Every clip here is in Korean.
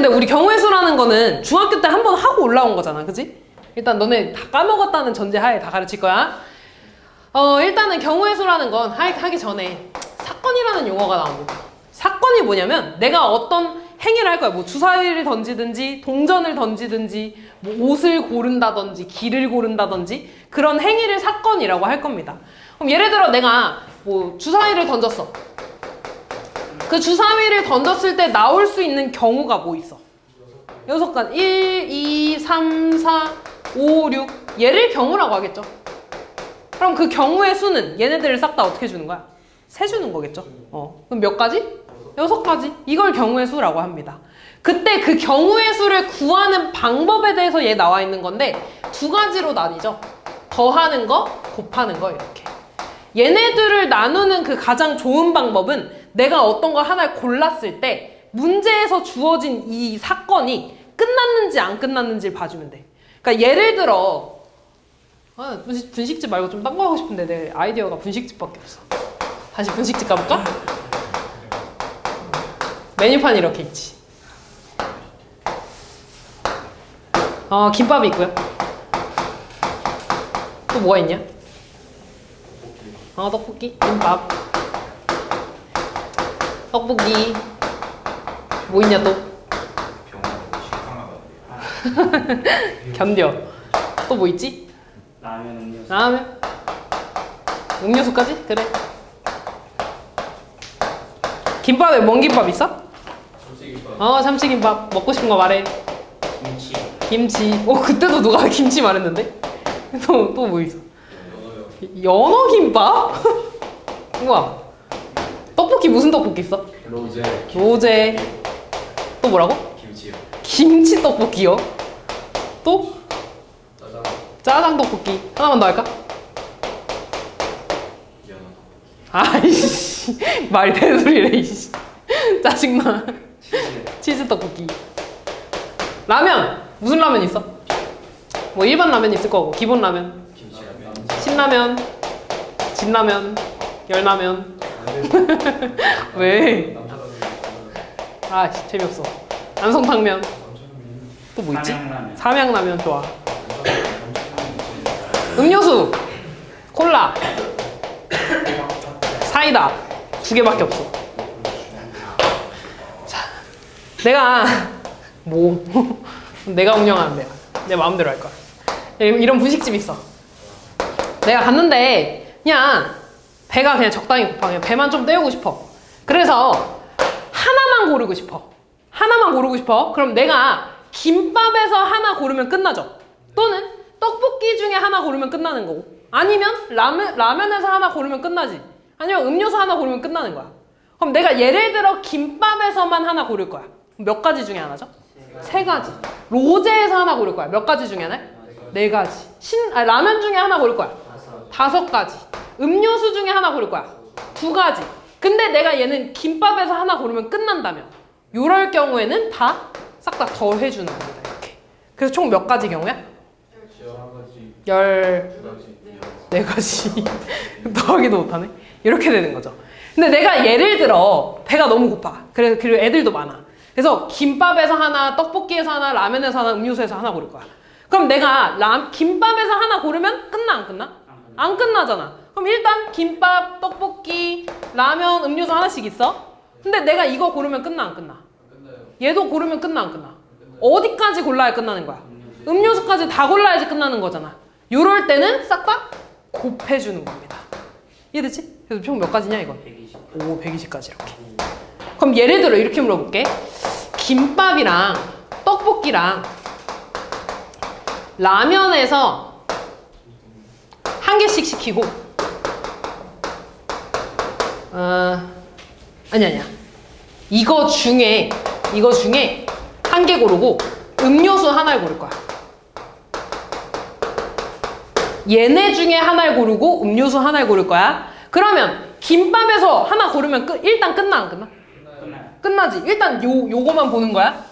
근데 우리 경우의 수라는 거는 중학교 때 한 번 하고 올라온 거잖아. 그지? 일단 너네 다 까먹었다는 전제하에 다 가르칠 거야. 일단은 경우의 수라는 건 하기 전에 사건이라는 용어가 나옵니다. 사건이 뭐냐면 내가 어떤 행위를 할 거야. 뭐 주사위를 던지든지 동전을 던지든지 뭐 옷을 고른다든지 길을 고른다든지 그런 행위를 사건이라고 할 겁니다. 그럼 예를 들어 내가 뭐 주사위를 던졌어. 그 주사위를 던졌을 때 나올 수 있는 경우가 뭐 있어? 6가지. 1, 2, 3, 4, 5, 6. 얘를 경우라고 하겠죠. 그럼 그 경우의 수는 얘네들을 싹 다 어떻게 주는 거야? 세주는 거겠죠. 그럼 몇 가지? 6가지. 이걸 경우의 수라고 합니다. 그때 그 경우의 수를 구하는 방법에 대해서 얘 나와 있는 건데 2가지로 나뉘죠. 더하는 거, 곱하는 거 이렇게. 얘네들을 나누는 그 가장 좋은 방법은 내가 어떤 걸 하나를 골랐을 때 문제에서 주어진 이 사건이 끝났는지 안 끝났는지를 봐주면 돼. 그러니까 예를 들어 분식집 말고 좀 딴 거 하고 싶은데 내 아이디어가 분식집밖에 없어. 다시 분식집 가볼까? 메뉴판이 이렇게 있지. 김밥이 있고요. 또 뭐가 있냐? 떡볶이, 김밥, 떡볶이. 뭐 있냐 또? 견뎌. 또 뭐 있지? 라면, 음료수. 라면. 음료수까지? 그래. 김밥에 뭔 김밥 있어? 참치김밥. 참치김밥. 먹고 싶은 거 말해. 김치. 그때도 누가 김치 말했는데? 또 뭐 있어? 연어김밥? 우와. 떡볶이 무슨 떡볶이 있어? 로제. 또 뭐라고? 김치요. 김치 떡볶이요? 또? 짜장 떡볶이. 하나만 더 할까? 연어. 아이씨. 말 대소리래 이씨. 짜증나. 치즈 떡볶이. 라면. 무슨 라면 있어? 뭐 일반 라면 있을 거고 기본 라면. 김치라면. 신라면. 진라면. 열라면. 왜? 아이씨 재미없어. 안성탕면. 또 뭐 있지? 삼양라면. 삼양라면 좋아. 음료수. 콜라. 사이다. 2개밖에 없어. 자, 내가 내가 운영하는 데야. 내 마음대로 할 거야. 이런 분식집 있어. 내가 갔는데 그냥 배가 그냥 적당히 고파. 그냥 배만 좀 때우고 싶어. 그래서 하나만 고르고 싶어. 그럼 내가 김밥에서 하나 고르면 끝나죠. 또는 떡볶이 중에 하나 고르면 끝나는 거고. 아니면 라면에서 하나 고르면 끝나지. 아니면 음료수 하나 고르면 끝나는 거야. 그럼 내가 예를 들어 김밥에서만 하나 고를 거야. 몇 가지 중에 하나죠? 3가지. 로제에서 하나 고를 거야. 몇 가지 중에 하나? 4가지. 라면 중에 하나 고를 거야. 5가지. 음료수 중에 하나 고를 거야. 2가지. 근데 내가 얘는 김밥에서 하나 고르면 끝난다면 요럴 경우에는 다 싹 다 더해주는 겁니다. 이렇게. 그래서 총 몇 가지 경우야? 14가지. 더하기도 못하네. 이렇게 되는 거죠. 근데 내가 예를 들어 배가 너무 고파. 그리고 애들도 많아. 그래서 김밥에서 하나, 떡볶이에서 하나, 라면에서 하나, 음료수에서 하나 고를 거야. 그럼 내가 김밥에서 하나 고르면 끝나 안 끝나? 안 끝나잖아. 그럼 일단 김밥, 떡볶이, 라면, 음료수 하나씩 있어. 근데 내가 이거 고르면 끝나 안 끝나? 얘도 고르면 끝나 안 끝나? 어디까지 골라야 끝나는 거야? 음료수까지 다 골라야지 끝나는 거잖아. 요럴 때는 싹 다 곱해주는 겁니다. 이해됐지? 그래서 총 몇 가지냐 이건? 120. 120가지 이렇게. 그럼 예를 들어 이렇게 물어볼게. 김밥이랑 떡볶이랑 라면에서 한 개씩 시키고 아니야. 이거 중에 한 개 고르고 음료수 하나를 고를 거야. 얘네 중에 하나를 고르고 음료수 하나를 고를 거야. 그러면 김밥에서 하나 고르면 일단 끝나 안 끝나? 끝나지. 일단 요거만 보는 거야.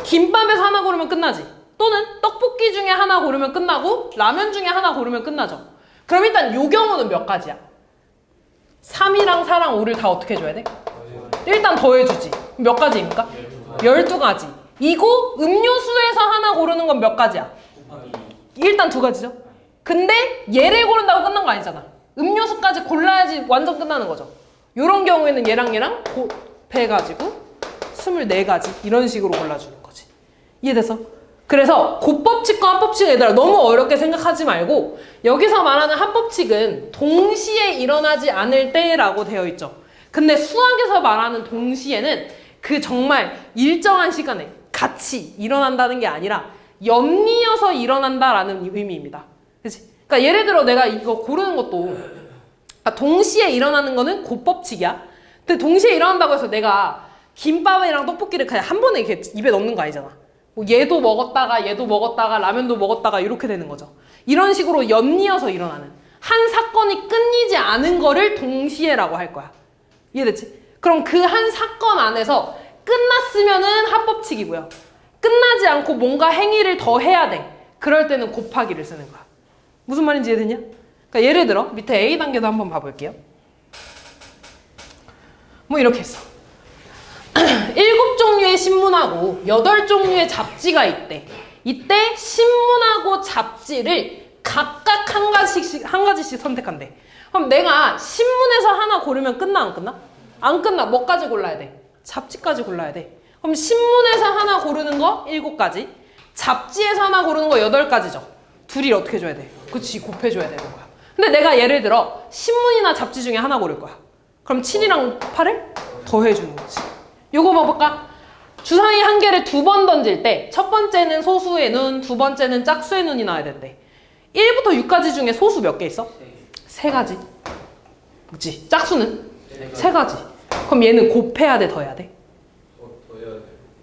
김밥에서 하나 고르면 끝나지. 또는 떡볶이 중에 하나 고르면 끝나고 라면 중에 하나 고르면 끝나죠. 그럼 일단 요 경우는 몇 가지야? 3이랑 4랑 5를 다 어떻게 해줘야 돼? 일단 더해주지. 몇 가지입니까? 12가지. 이거 음료수에서 하나 고르는 건 몇 가지야? 곱하기 일단 두 가지죠. 근데 얘를 고른다고 끝난 거 아니잖아. 음료수까지 골라야지 완전 끝나는 거죠. 요런 경우에는 얘랑 곱해가지고 24가지 이런 식으로 골라주는 거지. 이해됐어? 그래서 곱법칙과 한법칙 얘들아 너무 어렵게 생각하지 말고 여기서 말하는 한법칙은 동시에 일어나지 않을 때라고 되어 있죠. 근데 수학에서 말하는 동시에는 그 정말 일정한 시간에 같이 일어난다는 게 아니라 연이어서 일어난다라는 의미입니다. 그치? 그러니까 예를 들어 내가 이거 고르는 것도 동시에 일어나는 거는 곱법칙이야. 근데 동시에 일어난다고 해서 내가 김밥이랑 떡볶이를 그냥 한 번에 이렇게 입에 넣는 거 아니잖아. 뭐 얘도 먹었다가 라면도 먹었다가 이렇게 되는 거죠. 이런 식으로 연이어서 일어나는 한 사건이 끊이지 않은 거를 동시에라고 할 거야. 이해됐지? 그럼 그 한 사건 안에서 끝났으면은 합법칙이고요. 끝나지 않고 뭔가 행위를 더 해야 돼. 그럴 때는 곱하기를 쓰는 거야. 무슨 말인지 이해되냐? 그러니까 예를 들어 밑에 A 단계도 한번 봐볼게요. 뭐 이렇게 했어. 7종류의 신문하고 8종류의 잡지가 있대. 이때 신문하고 잡지를 각각 한 가지씩 선택한대. 그럼 내가 신문에서 하나 고르면 끝나 안 끝나? 안 끝나. 뭐까지 골라야 돼? 잡지까지 골라야 돼. 그럼 신문에서 하나 고르는 거 7가지, 잡지에서 하나 고르는 거 8가지죠. 둘이 어떻게 줘야 돼? 그치, 곱해줘야 되는 거야. 근데 내가 예를 들어 신문이나 잡지 중에 하나 고를 거야. 그럼 7이랑 8을 더해주는 거지. 요거 봐볼까? 주사위 한 개를 2번 던질 때 첫 번째는 소수의 눈, 두 번째는 짝수의 눈이 나와야 된대. 1부터 6까지 중에 소수 몇 개 있어? 3가지. 그치? 짝수는? 3가지. 그럼 얘는 곱해야 돼, 더해야 돼? 더해야 돼.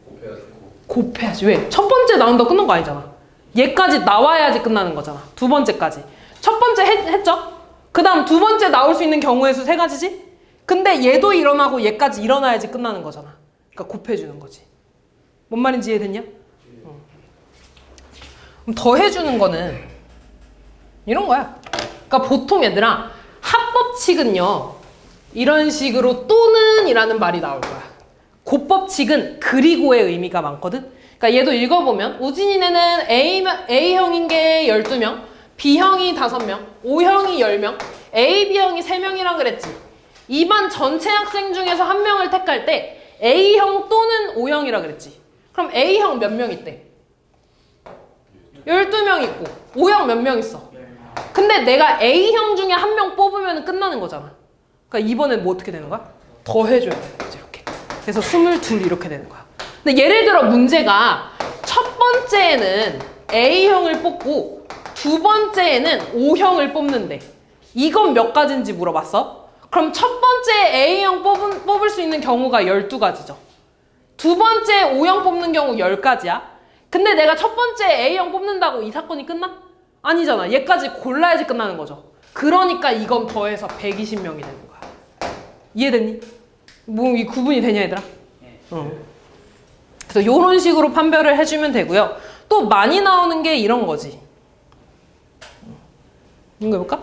곱해야 돼. 곱해야지. 왜? 첫 번째 나온다고 끝난 거 아니잖아. 얘까지 나와야지 끝나는 거잖아. 두 번째까지. 첫 번째 했죠? 그 다음 두 번째 나올 수 있는 경우의 수 3가지지? 근데 얘도 일어나고 얘까지 일어나야지 끝나는 거잖아. 그러니까 곱해주는 거지. 뭔 말인지 이해됐냐? 그럼 더해주는 거는 이런 거야. 그러니까 보통 얘들아 합법칙은요 이런 식으로 또는 이라는 말이 나올 거야. 곱법칙은 그리고의 의미가 많거든. 그러니까 얘도 읽어보면 우진이네는 A형인 게 12명, B형이 5명, O형이 10명, AB형이 3명이라 그랬지. 이반 전체 학생 중에서 한 명을 택할 때 A형 또는 O형이라 그랬지. 그럼 A형 몇 명 있대? 12명 있고 O형 몇 명 있어? 근데 내가 A형 중에 한 명 뽑으면 끝나는 거잖아. 그러니까 이번엔 뭐 어떻게 되는 거야? 더해줘야 되는 거지 이렇게. 그래서 22 이렇게 되는 거야. 근데 예를 들어 문제가 첫 번째에는 A형을 뽑고 두 번째에는 O형을 뽑는데 이건 몇 가지인지 물어봤어? 그럼 첫 번째 A형 뽑을 수 있는 경우가 12가지죠. 두 번째 O형 뽑는 경우 10가지야. 근데 내가 첫 번째 A형 뽑는다고 이 사건이 끝나? 아니잖아. 얘까지 골라야지 끝나는 거죠. 그러니까 이건 더해서 120명이 되는 거야. 이해됐니? 뭐 이 구분이 되냐 얘들아? 그래서 이런 식으로 판별을 해주면 되고요. 또 많이 나오는 게 이런 거지. 이거 해볼까?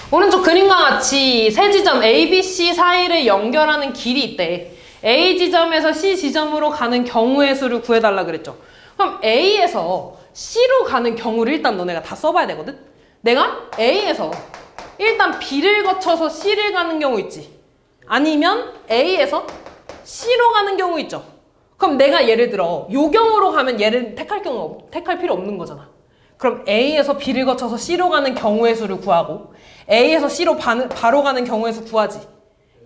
오른쪽 그림과 같이 세 지점 A, B, C 사이를 연결하는 길이 있대. A 지점에서 C 지점으로 가는 경우의 수를 구해달라 그랬죠. 그럼 A에서 C로 가는 경우를 일단 너네가 다 써봐야 되거든? 내가 A에서 일단 B를 거쳐서 C를 가는 경우 있지. 아니면 A에서 C로 가는 경우 있죠. 그럼 내가 예를 들어 요 경우로 가면 얘를 택할 필요 없는 거잖아. 그럼 A에서 B를 거쳐서 C로 가는 경우의 수를 구하고 A에서 C로 바로 가는 경우의 수 구하지.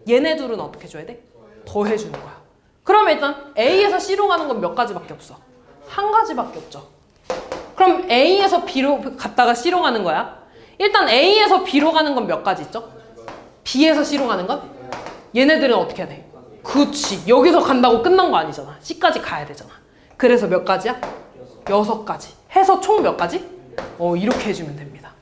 얘네 둘은 어떻게 줘야 돼? 더해주는 거야. 그럼 일단 A에서 C로 가는 건 몇 가지밖에 없어? 한 가지밖에 없죠. 그럼 A에서 B로 갔다가 C로 가는 거야. 일단 A에서 B로 가는 건 몇 가지 있죠? B에서 C로 가는 건? 얘네들은 어떻게 해야 돼? 그치. 여기서 간다고 끝난 거 아니잖아. C까지 가야 되잖아. 그래서 몇 가지야? 6가지. 해서 총 몇 가지? 이렇게 해주면 됩니다.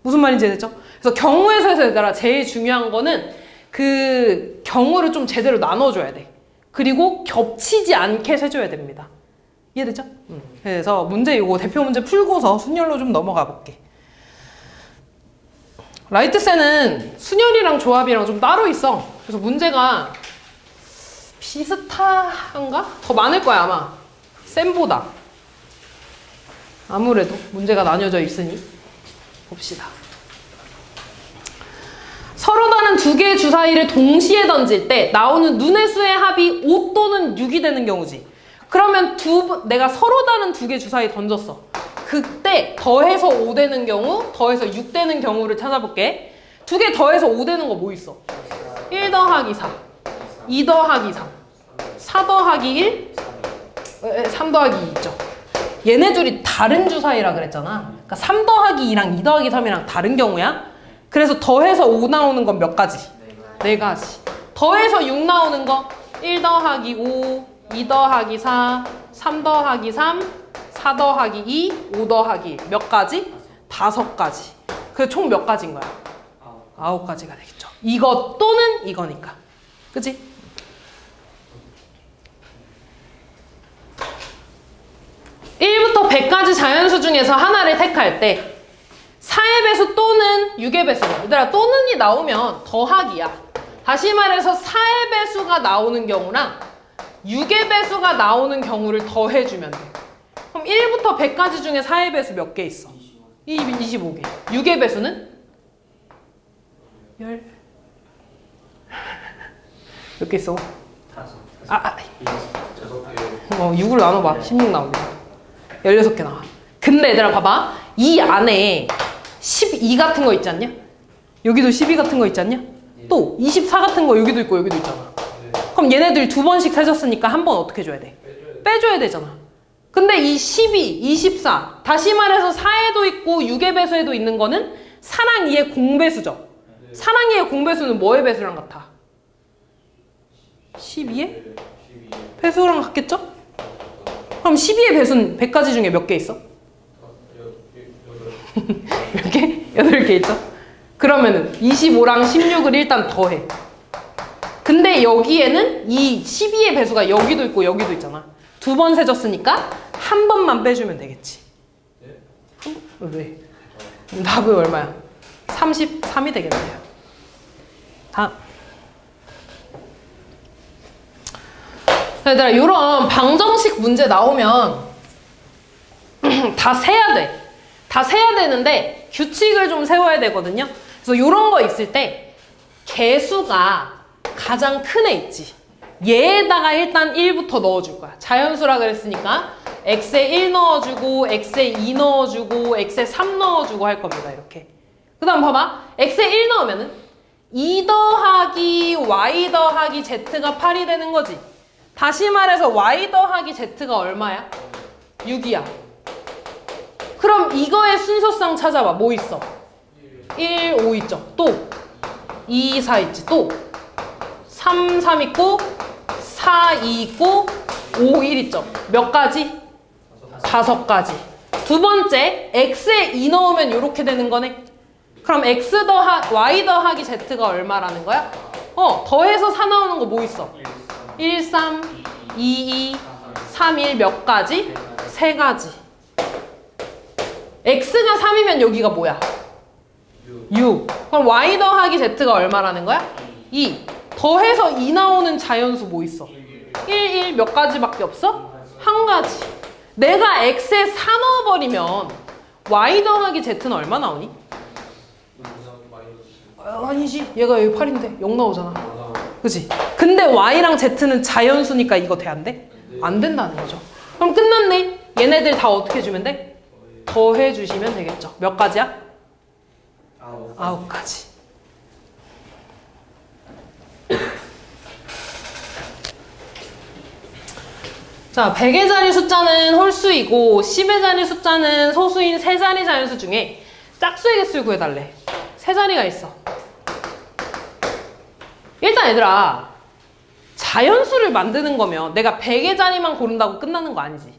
무슨 말인지 이해됐죠? 그래서 경우의 수에서 얘들아 제일 중요한 거는 그 경우를 좀 제대로 나눠줘야 돼. 그리고 겹치지 않게 세줘야 됩니다. 이해됐죠? 그래서 문제 이거 대표 문제 풀고서 순열로 좀 넘어가 볼게. 라이트세는 순열이랑 조합이랑 좀 따로 있어. 그래서 문제가 비슷한가? 더 많을 거야 아마. 쌤보다. 아무래도 문제가 나뉘어져 있으니 봅시다. 서로 다른 두 개의 주사위를 동시에 던질 때 나오는 눈의 수의 합이 5 또는 6이 되는 경우지. 그러면 내가 서로 다른 두 개의 주사위 던졌어. 그때 더해서 5 되는 경우, 더해서 6 되는 경우를 찾아볼게. 두 개 더해서 5 되는 거 뭐 있어? 1 더하기 4, 2 더하기 3, 4 더하기 1, 3 더하기 2 있죠. 얘네 둘이 다른 주사위라 그랬잖아. 그러니까 3 더하기 2랑 2 더하기 3이랑 다른 경우야. 그래서 더해서 5 나오는 건 몇 가지? 4가지. 더해서 6 나오는 거 1 더하기 5, 2 더하기 4, 3 더하기 3, 4 더하기 2, 5 더하기 1. 몇 가지? 5가지. 그래서 총 몇 가지인 거야? 9가지가 되겠죠. 이거 또는 이거니까. 그치? (1부터 100까지) 자연수 중에서 하나를 택할 때 4의 배수 또는 6의 배수가, 얘들아 또는이 나오면 더하기야. 다시 말해서 4의 배수가 나오는 경우랑 6의 배수가 나오는 경우를 더해주면 돼. 그럼 1부터 100까지 중에 4의 배수 몇 개 있어? 25개. 6의 배수는? 10. 몇 개 있어? 6을 나눠봐. 16 나옵니다. 16개 나와. 근데 얘들아 봐봐. 이 안에 12 같은 거 있지 않냐? 여기도 12 같은 거 있지 않냐? 또 24 같은 거 여기도 있고 여기도 있잖아. 그럼 얘네들 2번씩 세졌으니까 한 번 어떻게 줘야 돼? 빼줘야 되잖아. 근데 이 12, 24 다시 말해서 4에도 있고 6의 배수에도 있는 거는 4랑 2의 공배수죠. 4랑 2의 공배수는 뭐의 배수랑 같아? 12의 배수랑 같겠죠? 그럼 12의 배수는 100가지 중에 몇 개 있어? 몇 개? 8개 있죠? 그러면은 25랑 16을 일단 더해. 근데 여기에는 이 12의 배수가 여기도 있고 여기도 있잖아. 2번 세졌으니까 한 번만 빼주면 되겠지. 왜? 답이 얼마야? 33이 되겠네요. 다음. 얘들아 이런 방정식 문제 나오면 다 세야 돼. 다 세야 되는데 규칙을 좀 세워야 되거든요. 그래서 이런 거 있을 때 개수가 가장 큰 애 있지. 얘에다가 일단 1부터 넣어줄 거야. 자연수라 그랬으니까 x에 1 넣어주고 x에 2 넣어주고 x에 3 넣어주고 할 겁니다. 이렇게. 그 다음 봐봐. x에 1 넣으면은 2 더하기 y 더하기 z가 8이 되는 거지. 다시 말해서 y 더하기 z가 얼마야? 6이야. 그럼 이거의 순서상 찾아봐. 뭐 있어? 1, 5 있죠. 또 2, 4 있지. 또 3, 3 있고 4, 2 있고 5, 1 있죠. 몇 가지? 5가지. 두 번째, x에 2 넣으면 이렇게 되는 거네. 그럼 y 더하기 z가 얼마라는 거야? 더해서 4 나오는 거 뭐 있어? 1, 3, 2, 2, 3, 1 몇 가지? 3가지. x가 3이면 여기가 뭐야? 6. 그럼 y 더하기 z가 얼마라는 거야? 2. 더해서 2 나오는 자연수 뭐 있어? 1, 1 몇 가지밖에 없어? 한 가지. 내가 x에 4 넣어버리면 y 더하기 z는 얼마 나오니? 아니지. 얘가 여기 8인데 0 나오잖아. 그치? 근데 y랑 z는 자연수니까 이거 돼? 안 돼? 안 된다는 거죠. 그럼 끝났네. 얘네들 다 어떻게 해주면 돼? 더해주시면 되겠죠. 몇 가지야? 9가지. 자, 100의 자리 숫자는 홀수이고 10의 자리 숫자는 소수인 세 자리 자연수 중에 짝수의 개수를 구해달래. 세 자리가 있어. 일단 얘들아, 자연수를 만드는 거면 내가 100의 자리만 고른다고 끝나는 거 아니지.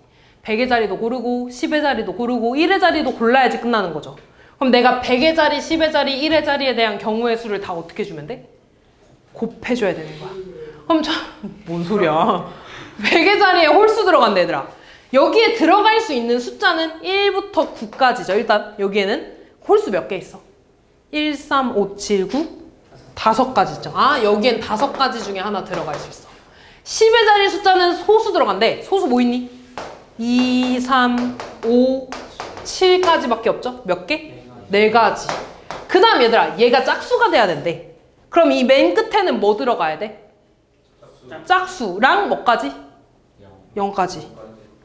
100의 자리도 고르고 10의 자리도 고르고 1의 자리도 골라야지 끝나는 거죠. 그럼 내가 100의 자리, 10의 자리, 1의 자리에 대한 경우의 수를 다 어떻게 주면 돼? 곱해줘야 되는 거야. 그럼 뭔 소리야. 100의 자리에 홀수 들어간다 얘들아. 여기에 들어갈 수 있는 숫자는 1부터 9까지죠. 일단 여기에는 홀수 몇 개 있어? 1, 3, 5, 7, 9? 5가지 있죠. 아, 여기엔 5가지 중에 하나 들어갈 수 있어. 10의 자리 숫자는 소수 들어간대. 소수 뭐 있니? 2, 3, 5, 7까지밖에 없죠? 몇 개? 4가지. 그 다음 얘들아, 얘가 짝수가 돼야 된대. 그럼 이 맨 끝에는 뭐 들어가야 돼? 짝수랑 뭐까지? 0까지.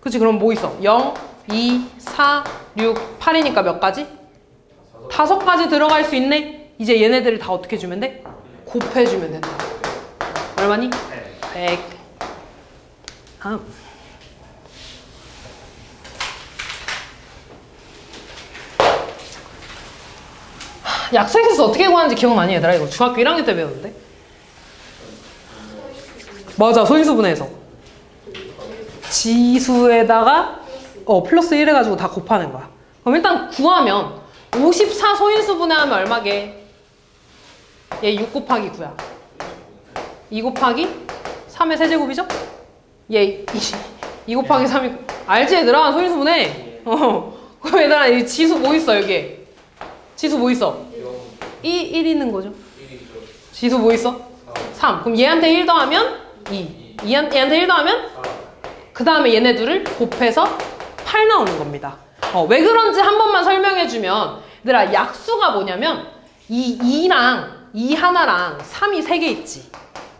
그치, 그럼 뭐 있어? 0, 2, 4, 6, 8이니까 몇 가지? 5가지 들어갈 수 있네? 이제 얘네들을 다 어떻게 주면 돼? 곱해주면 된다. 얼마니? 100. 다음. 약수행수 어떻게 구하는지 기억나니 얘들아? 이거 중학교 1학년 때 배웠는데. 맞아, 소인수분해에서 지수에다가 플러스 1 해가지고 다 곱하는 거야. 그럼 일단 구하면 54 소인수분해하면 얼마게? 얘 6 곱하기 9야. 2 곱하기 3의 세제곱이죠? 얘 2 곱하기 3이 알지 얘들아? 소인수분해. 그럼 얘들아 이 지수 뭐 있어 여기? 지수 뭐 있어? 1 있는 거죠. 1이죠. 지수 뭐 있어? 3. 그럼 얘한테 1 더하면 2. 얘한테 1 더하면? 그 다음에 얘네 둘을 곱해서 8 나오는 겁니다. 왜 그런지 한 번만 설명해주면 얘들아 약수가 뭐냐면 이 2랑 2 하나랑 3이 3개 있지.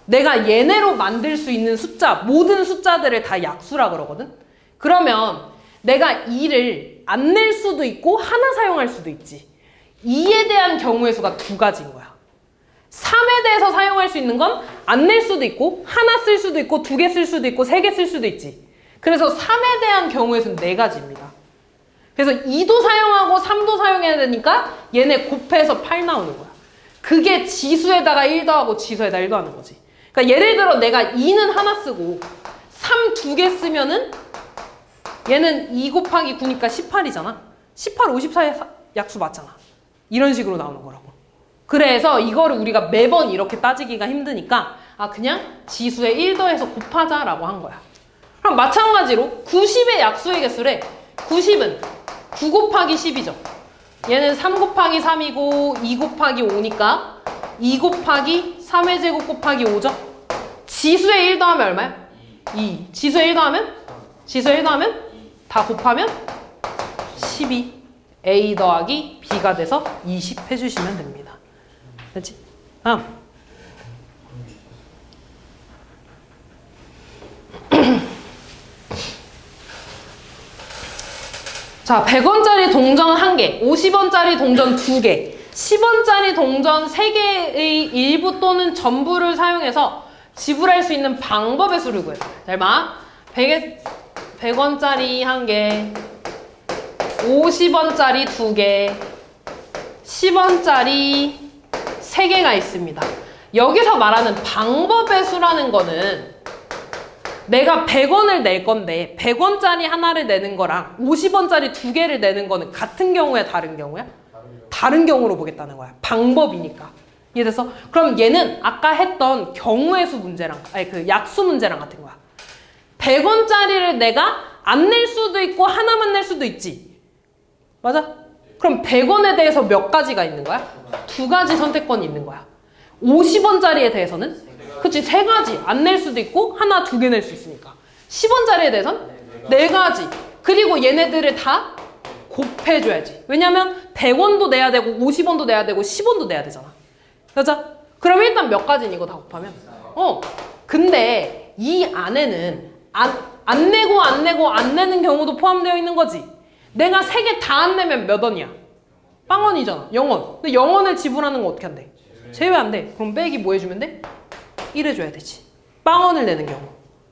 내가 얘네로 만들 수 있는 숫자 모든 숫자들을 다 약수라 그러거든. 그러면 내가 2를 안 낼 수도 있고 하나 사용할 수도 있지. 2에 대한 경우의 수가 2가지인 거야. 3에 대해서 사용할 수 있는 건 안 낼 수도 있고 하나 쓸 수도 있고 2개 쓸 수도 있고 3개 쓸 수도 있지. 그래서 3에 대한 경우의 수는 4가지입니다. 그래서 2도 사용하고 3도 사용해야 되니까 얘네 곱해서 8 나오는 거야. 그게 지수에다가 1 더하고 지수에다 1 더하는 거지. 그러니까 예를 들어 내가 2는 하나 쓰고 3 2개 쓰면은 얘는 2 곱하기 9니까 18이잖아. 18, 54의 약수 맞잖아. 이런 식으로 나오는 거라고. 그래서 이거를 우리가 매번 이렇게 따지기가 힘드니까 그냥 지수에 1 더해서 곱하자라고 한 거야. 그럼 마찬가지로 90의 약수의 개수래. 90은 9 곱하기 10이죠. 얘는 3 곱하기 3이고 2 곱하기 5니까 2 곱하기 3의 제곱 곱하기 5죠. 지수에 1 더하면 얼마야? 2. 지수에 1 더하면? 지수에 1 더하면? 다 곱하면? 12. A 더하기 B가 돼서 20 해주시면 됩니다. 됐지? 다음. 자, 100원짜리 동전 1개, 50원짜리 동전 2개, 10원짜리 동전 3개의 일부 또는 전부를 사용해서 지불할 수 있는 방법의 수를 구해요. 잘 봐. 100원짜리 1개, 50원짜리 2개, 10원짜리 3개가 있습니다. 여기서 말하는 방법의 수라는 거는 내가 100원을 낼 건데 100원짜리 하나를 내는 거랑 50원짜리 2개를 내는 거는 같은 경우야 다른 경우야? 다른 경우로 보겠다는 거야. 방법이니까. 이해됐어? 그럼 얘는 아까 했던 경우의 수 문제랑 그 약수 문제랑 같은 거야. 100원짜리를 내가 안 낼 수도 있고 하나만 낼 수도 있지. 맞아? 그럼 100원에 대해서 몇 가지가 있는 거야? 2가지 선택권이 있는 거야. 50원짜리에 대해서는? 그치, 3가지. 안 낼 수도 있고 하나 2개 낼 수 있으니까. 10원짜리에 대해서는? 4가지. 그리고 얘네들을 다 곱해줘야지. 왜냐면 100원도 내야 되고 50원도 내야 되고 10원도 내야 되잖아. 맞아? 그럼 일단 몇 가지니 이거 다 곱하면? 근데 이 안에는 안 내고 안 내는 경우도 포함되어 있는 거지. 내가 3개 다 안 내면 몇 원이야? 빵원이잖아. 0원. 근데 0원을 지불하는 거 어떻게 한대? 제외 안 돼. 그럼 빼기 뭐 해주면 돼? 1 해줘야 되지. 빵원을 내는 경우.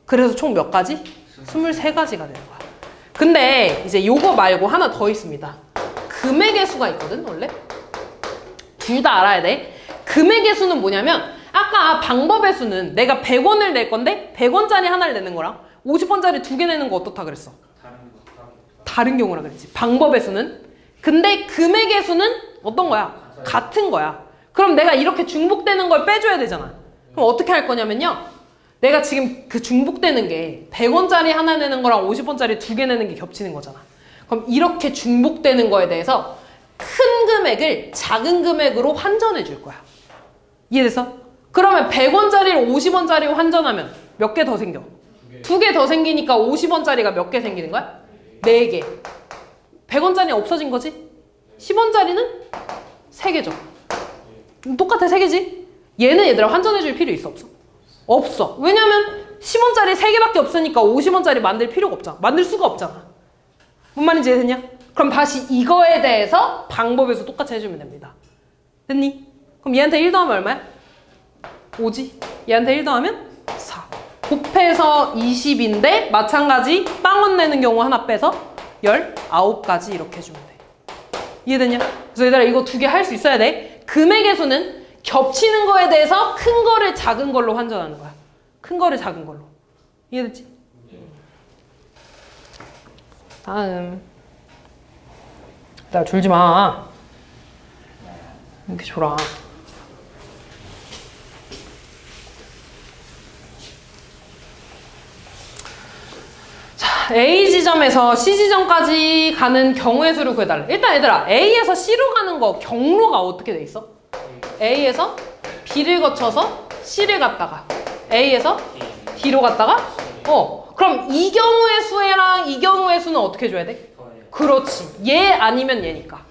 그래서 총 몇 가지? 23가지가 되는 거야. 근데 이제 요거 말고 하나 더 있습니다. 금액의 수가 있거든 원래? 둘 다 알아야 돼. 금액의 수는 뭐냐면 아까 방법의 수는 내가 100원을 낼 건데 100원짜리 하나를 내는 거랑 50원짜리 2개 내는 거 어떻다 그랬어? 다른 경우라 그랬지. 방법의 수는. 근데 금액의 수는 어떤 거야? 같은 거야. 그럼 내가 이렇게 중복되는 걸 빼줘야 되잖아. 그럼 어떻게 할 거냐면요. 내가 지금 그 중복되는 게 100원짜리 하나 내는 거랑 50원짜리 2개 내는 게 겹치는 거잖아. 그럼 이렇게 중복되는 거에 대해서 큰 금액을 작은 금액으로 환전해 줄 거야. 이해됐어? 그러면 100원짜리를 50원짜리로 환전하면 몇 개 더 생겨? 2개 더 생기니까 50원짜리가 몇 개 생기는 거야? 4개. 100원짜리 없어진 거지? 10원짜리는 3개죠. 똑같아, 3개지? 얘는 얘들아 환전해줄 필요 있어, 없어? 없어. 왜냐면 10원짜리 3개밖에 없으니까 50원짜리 만들 필요가 없잖아. 만들 수가 없잖아. 뭔 말인지 이해됐냐? 그럼 다시 이거에 대해서 방법에서 똑같이 해주면 됩니다. 됐니? 그럼 얘한테 1 더하면 얼마야? 5지? 얘한테 1 더하면 4. 곱해서 20인데 마찬가지 빵원 내는 경우 하나 빼서 19가지 이렇게 해주면 돼. 이해됐냐? 그래서 얘들아 이거 2개 할 수 있어야 돼. 금액의 수는 겹치는 거에 대해서 큰 거를 작은 걸로 환전하는 거야. 큰 거를 작은 걸로. 이해됐지? 다음. 나 졸지 마. 이렇게 졸아. 자, A 지점에서 C 지점까지 가는 경우의 수를 구해달래. 일단 얘들아, A에서 C로 가는 거 경로가 어떻게 돼 있어? A에서 B를 거쳐서 C를 갔다가 A에서 D로 갔다가 그럼 이 경우의 수랑 이 경우의 수는 어떻게 줘야 돼? 그렇지. 얘 아니면 얘니까.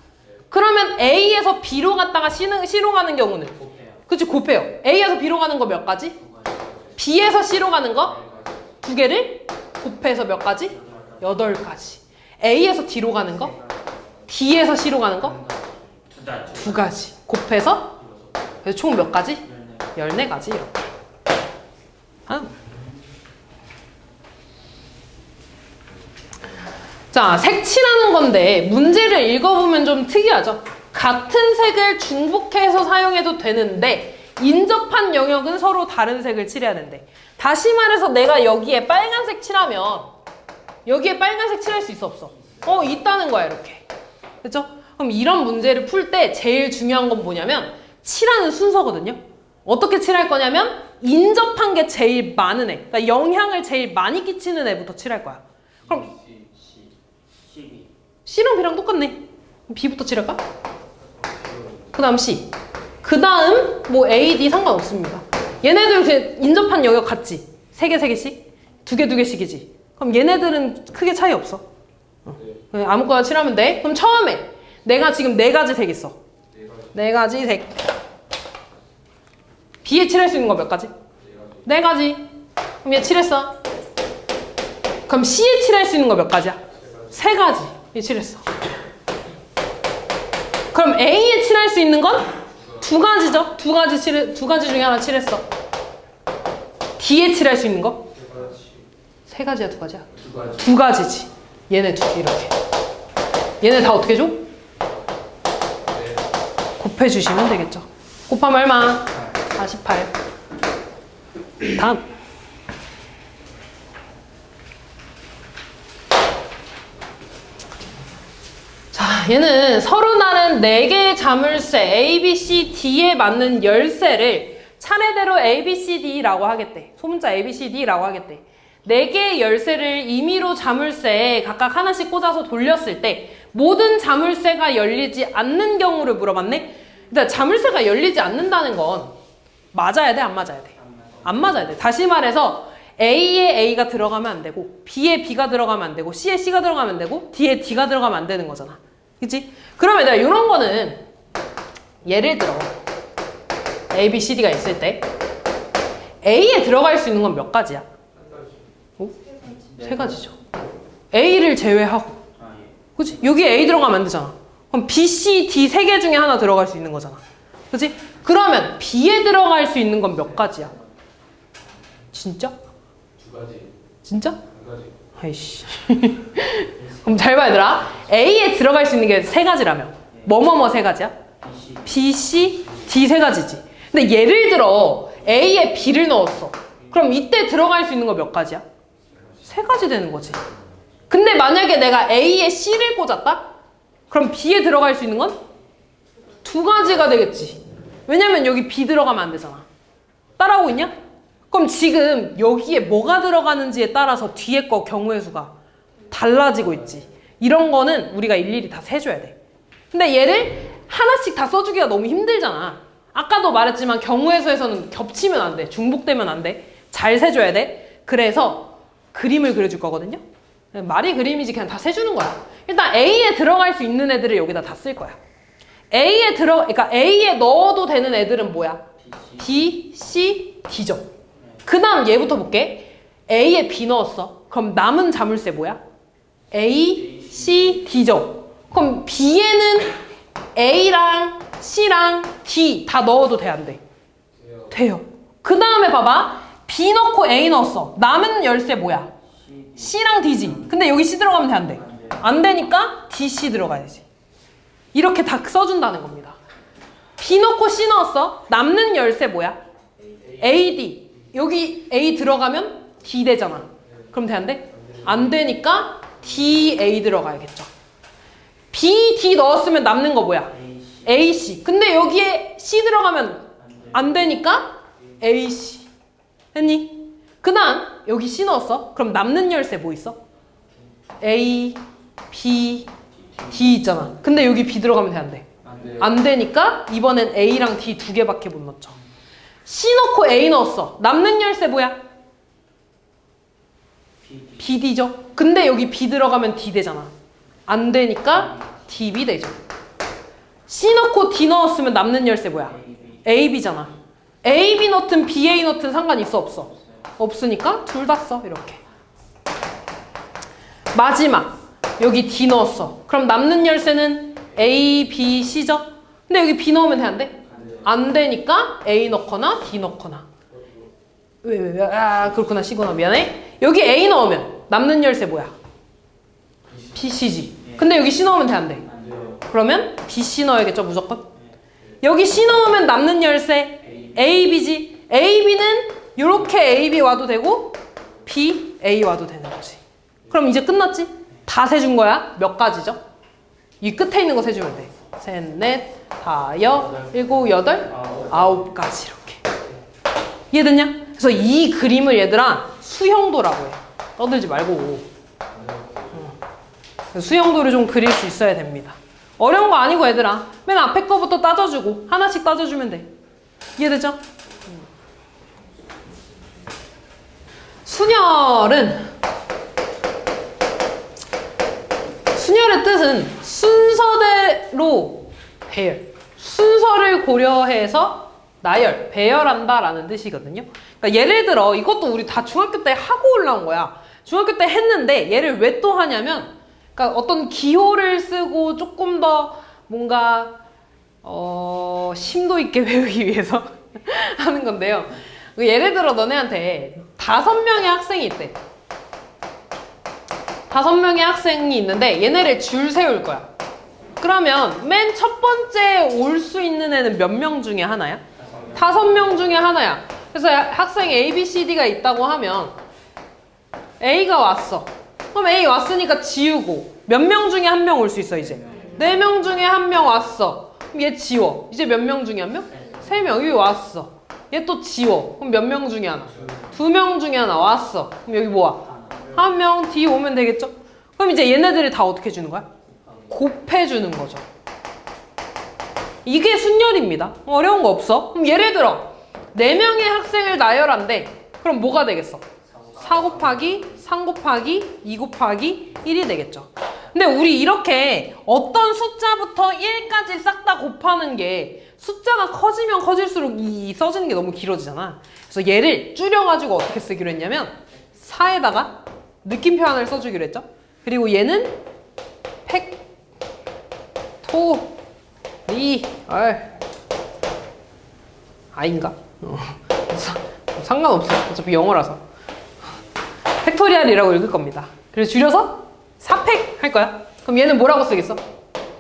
그러면 A에서 B로 갔다가 C로 가는 경우는? 그치, 곱해요. A에서 B로 가는 거 몇 가지? B에서 C로 가는 거 2개를 곱해서 몇 가지? 8가지. A에서 D로 가는 거? D에서 C로 가는 거? 2가지. 곱해서 그래서 총 몇 가지? 14가지 이렇게. 자, 색칠하는 건데 문제를 읽어보면 좀 특이하죠? 같은 색을 중복해서 사용해도 되는데 인접한 영역은 서로 다른 색을 칠해야 된대. 다시 말해서 내가 여기에 빨간색 칠하면 여기에 빨간색 칠할 수 있어, 없어? 있다는 거야, 이렇게. 그렇죠? 그럼 이런 문제를 풀 때 제일 중요한 건 뭐냐면 칠하는 순서거든요. 어떻게 칠할 거냐면 인접한 게 제일 많은 애, 그러니까 영향을 제일 많이 끼치는 애부터 칠할 거야. 그럼 C랑 B랑 똑같네. 그럼 B부터 칠할까? 그 다음 C. 그 다음 뭐 A, D 상관없습니다. 얘네들 그 인접한 영역 같지? 3개, 3개씩? 2개, 2개씩이지? 그럼 얘네들은 크게 차이 없어. 아무거나 칠하면 돼. 그럼 처음에 내가 지금 4가지 색 있어. 4가지 색. B에 칠할 수 있는 거 몇 가지? 4가지. 그럼 얘 칠했어. 그럼 C에 칠할 수 있는 거 몇 가지야? 3가지. 얘 칠했어. 그럼 A에 칠할 수 있는 건 2가지죠? 2가지 중에 하나 칠했어. D에 칠할 수 있는 거? 3가지야, 2가지야? 2가지지. 얘네 2개 이렇게. 얘네 다 어떻게 줘? 곱해주시면 되겠죠. 곱하면 얼마? 48. 다음. 자, 얘는 서로 다른 4개의 자물쇠 A, B, C, D에 맞는 열쇠를 차례대로 A, B, C, D라고 하겠대. 소문자 A, B, C, D라고 하겠대. 4개의 열쇠를 임의로 자물쇠에 각각 하나씩 꽂아서 돌렸을 때 모든 자물쇠가 열리지 않는 경우를 물어봤네? 일단 자물쇠가 열리지 않는다는 건 맞아야 돼, 안 맞아야 돼? 안 맞아야 돼. 다시 말해서 A에 A가 들어가면 안 되고 B에 B가 들어가면 안 되고 C에 C가 들어가면 안 되고 D에 D가 들어가면 안 되는 거잖아. 그치? 그러면 내가 이런 거는 예를 들어 A, B, C, D가 있을 때 A에 들어갈 수 있는 건 몇 가지야? 3가지죠. A를 제외하고. 그치? 여기 A 들어가면 안 되잖아. 그럼 B, C, D 3개 중에 하나 들어갈 수 있는 거잖아. 그치? 그러면 B에 들어갈 수 있는 건 몇 가지야? 진짜? 2가지. 진짜? 1가지. 아이씨. 그럼 잘 봐, 얘들아. A에 들어갈 수 있는 게 3가지라며. 뭐뭐뭐 3가지야? B, C, D 3가지지. 근데 예를 들어 A에 B를 넣었어. 그럼 이때 들어갈 수 있는 거 몇 가지야? 3가지 되는 거지. 근데 만약에 내가 A에 C를 꽂았다? 그럼 B에 들어갈 수 있는 건 2가지가 되겠지. 왜냐면 여기 B 들어가면 안 되잖아. 따라오고 있냐? 그럼 지금 여기에 뭐가 들어가는지에 따라서 뒤에 거 경우의 수가 달라지고 있지. 이런 거는 우리가 일일이 다 세줘야 돼. 근데 얘를 하나씩 다 써주기가 너무 힘들잖아. 아까도 말했지만 경우의 수에서는 겹치면 안 돼. 중복되면 안 돼. 잘 세줘야 돼. 그래서 그림을 그려줄 거거든요. 말이 그림이지 그냥 다 세주는 거야. 일단 A에 들어갈 수 있는 애들을 여기다 다 쓸 거야. 그러니까 A에 넣어도 되는 애들은 뭐야? B, C, D죠. 그 다음 얘부터 볼게. A에 B 넣었어. 그럼 남은 자물쇠 뭐야? A, C, D죠. 그럼 B에는 A랑 C랑 D 다 넣어도 돼, 안 돼? 돼요. 그 다음에 봐봐. B 넣고 A 넣었어. 남은 열쇠 뭐야? C랑 D지. 근데 여기 C 들어가면 돼, 안 돼? 안 되니까 D, C 들어가야지. 이렇게 다 써준다는 겁니다. B 넣고 C 넣었어. 남는 열쇠 뭐야? A, D. 여기 A 들어가면 D 되잖아. 그럼 돼, 안 돼? 안 되니까 D, A 들어가야겠죠. B, D 넣었으면 남는 거 뭐야? A, C. 근데 여기에 C 들어가면 안 되니까 A, C. 했니? 그 다음 여기 C 넣었어. 그럼 남는 열쇠 뭐 있어? A, B, D 있잖아. 근데 여기 B 들어가면 돼, 안 돼? 안 되니까 이번엔 A랑 D 두 개밖에 못 넣죠. C 넣고 A 넣었어. 남는 열쇠 뭐야? BD죠. 근데 여기 B 들어가면 D 되잖아. 안 되니까 DB 되죠. C 넣고 D 넣었으면 남는 열쇠 뭐야? AB잖아. AB 넣든 BA 넣든 상관 있어, 없어? 없으니까 둘 다 써, 이렇게. 마지막 여기 D 넣었어. 그럼 남는 열쇠는 A, B, C죠? 근데 여기 B 넣으면 돼, 안 돼? 안 되니까 A 넣거나 D 넣거나. 왜? 아, 그렇구나, C구나. 미안해. 여기 A 넣으면 남는 열쇠 뭐야? B, C지. 근데 여기 C 넣으면 돼, 안 돼? 그러면 B, C 넣어야겠죠, 무조건? 여기 C 넣으면 남는 열쇠 A, B지. A, B는 이렇게 A, B 와도 되고 B, A 와도 되는 거지. 그럼 이제 끝났지? 다 세준 거야. 몇 가지죠? 이 끝에 있는 거 세주면 돼. 셋, 넷, 다, 일곱, 여덟, 아홉 가지 이렇게. 이해됐냐? 그래서 이 그림을 얘들아 수형도라고 해. 떠들지 말고. 수형도를 좀 그릴 수 있어야 됩니다. 어려운 거 아니고 얘들아. 맨 앞에 거부터 따져주고 하나씩 따져주면 돼. 이해되죠? 순열의 뜻은 순서대로 배열. 순서를 고려해서 나열, 배열한다 라는 뜻이거든요. 그러니까 예를 들어 이것도 우리 다 중학교 때 하고 올라온 거야. 중학교 때 했는데 얘를 왜 또 하냐면 그러니까 어떤 기호를 쓰고 조금 더 뭔가 심도 있게 배우기 위해서 하는 건데요. 예를 들어 너네한테 5명의 학생이 있대. 5명의 학생이 있는데 얘네를 줄 세울 거야. 그러면 맨 첫 번째 올 수 있는 애는 몇 명 중에 하나야? 5명 중에 하나야. 그래서 학생 A, B, C, D가 있다고 하면 A가 왔어. 그럼 A 왔으니까 지우고 몇 명 중에 한 명 올 수 있어 이제? 4명 중에 한 명 왔어. 그럼 얘 지워. 이제 몇 명 중에 한 명? 3명. 여기 왔어. 얘 또 지워. 그럼 몇 명 중에 하나? 2명 중에 하나 왔어. 그럼 여기 뭐야? 1명 D 오면 되겠죠? 그럼 이제 얘네들이 다 어떻게 주는 거야? 곱해주는 거죠. 이게 순열입니다. 어려운 거 없어. 그럼 예를 들어 4명의 학생을 나열한대. 그럼 뭐가 되겠어? 4 곱하기 3 곱하기 2 곱하기 1이 되겠죠. 근데 우리 이렇게 어떤 숫자부터 1까지 싹 다 곱하는 게 숫자가 커지면 커질수록 이 써지는 게 너무 길어지잖아. 그래서 얘를 줄여가지고 어떻게 쓰기로 했냐면 4에다가 느낌표 하나를 써주기로 했죠. 그리고 얘는 아인가? 상관없어. 어차피 영어라서. 팩토리얼이라고 읽을 겁니다. 그래서 줄여서 4팩 할 거야. 그럼 얘는 뭐라고 쓰겠어?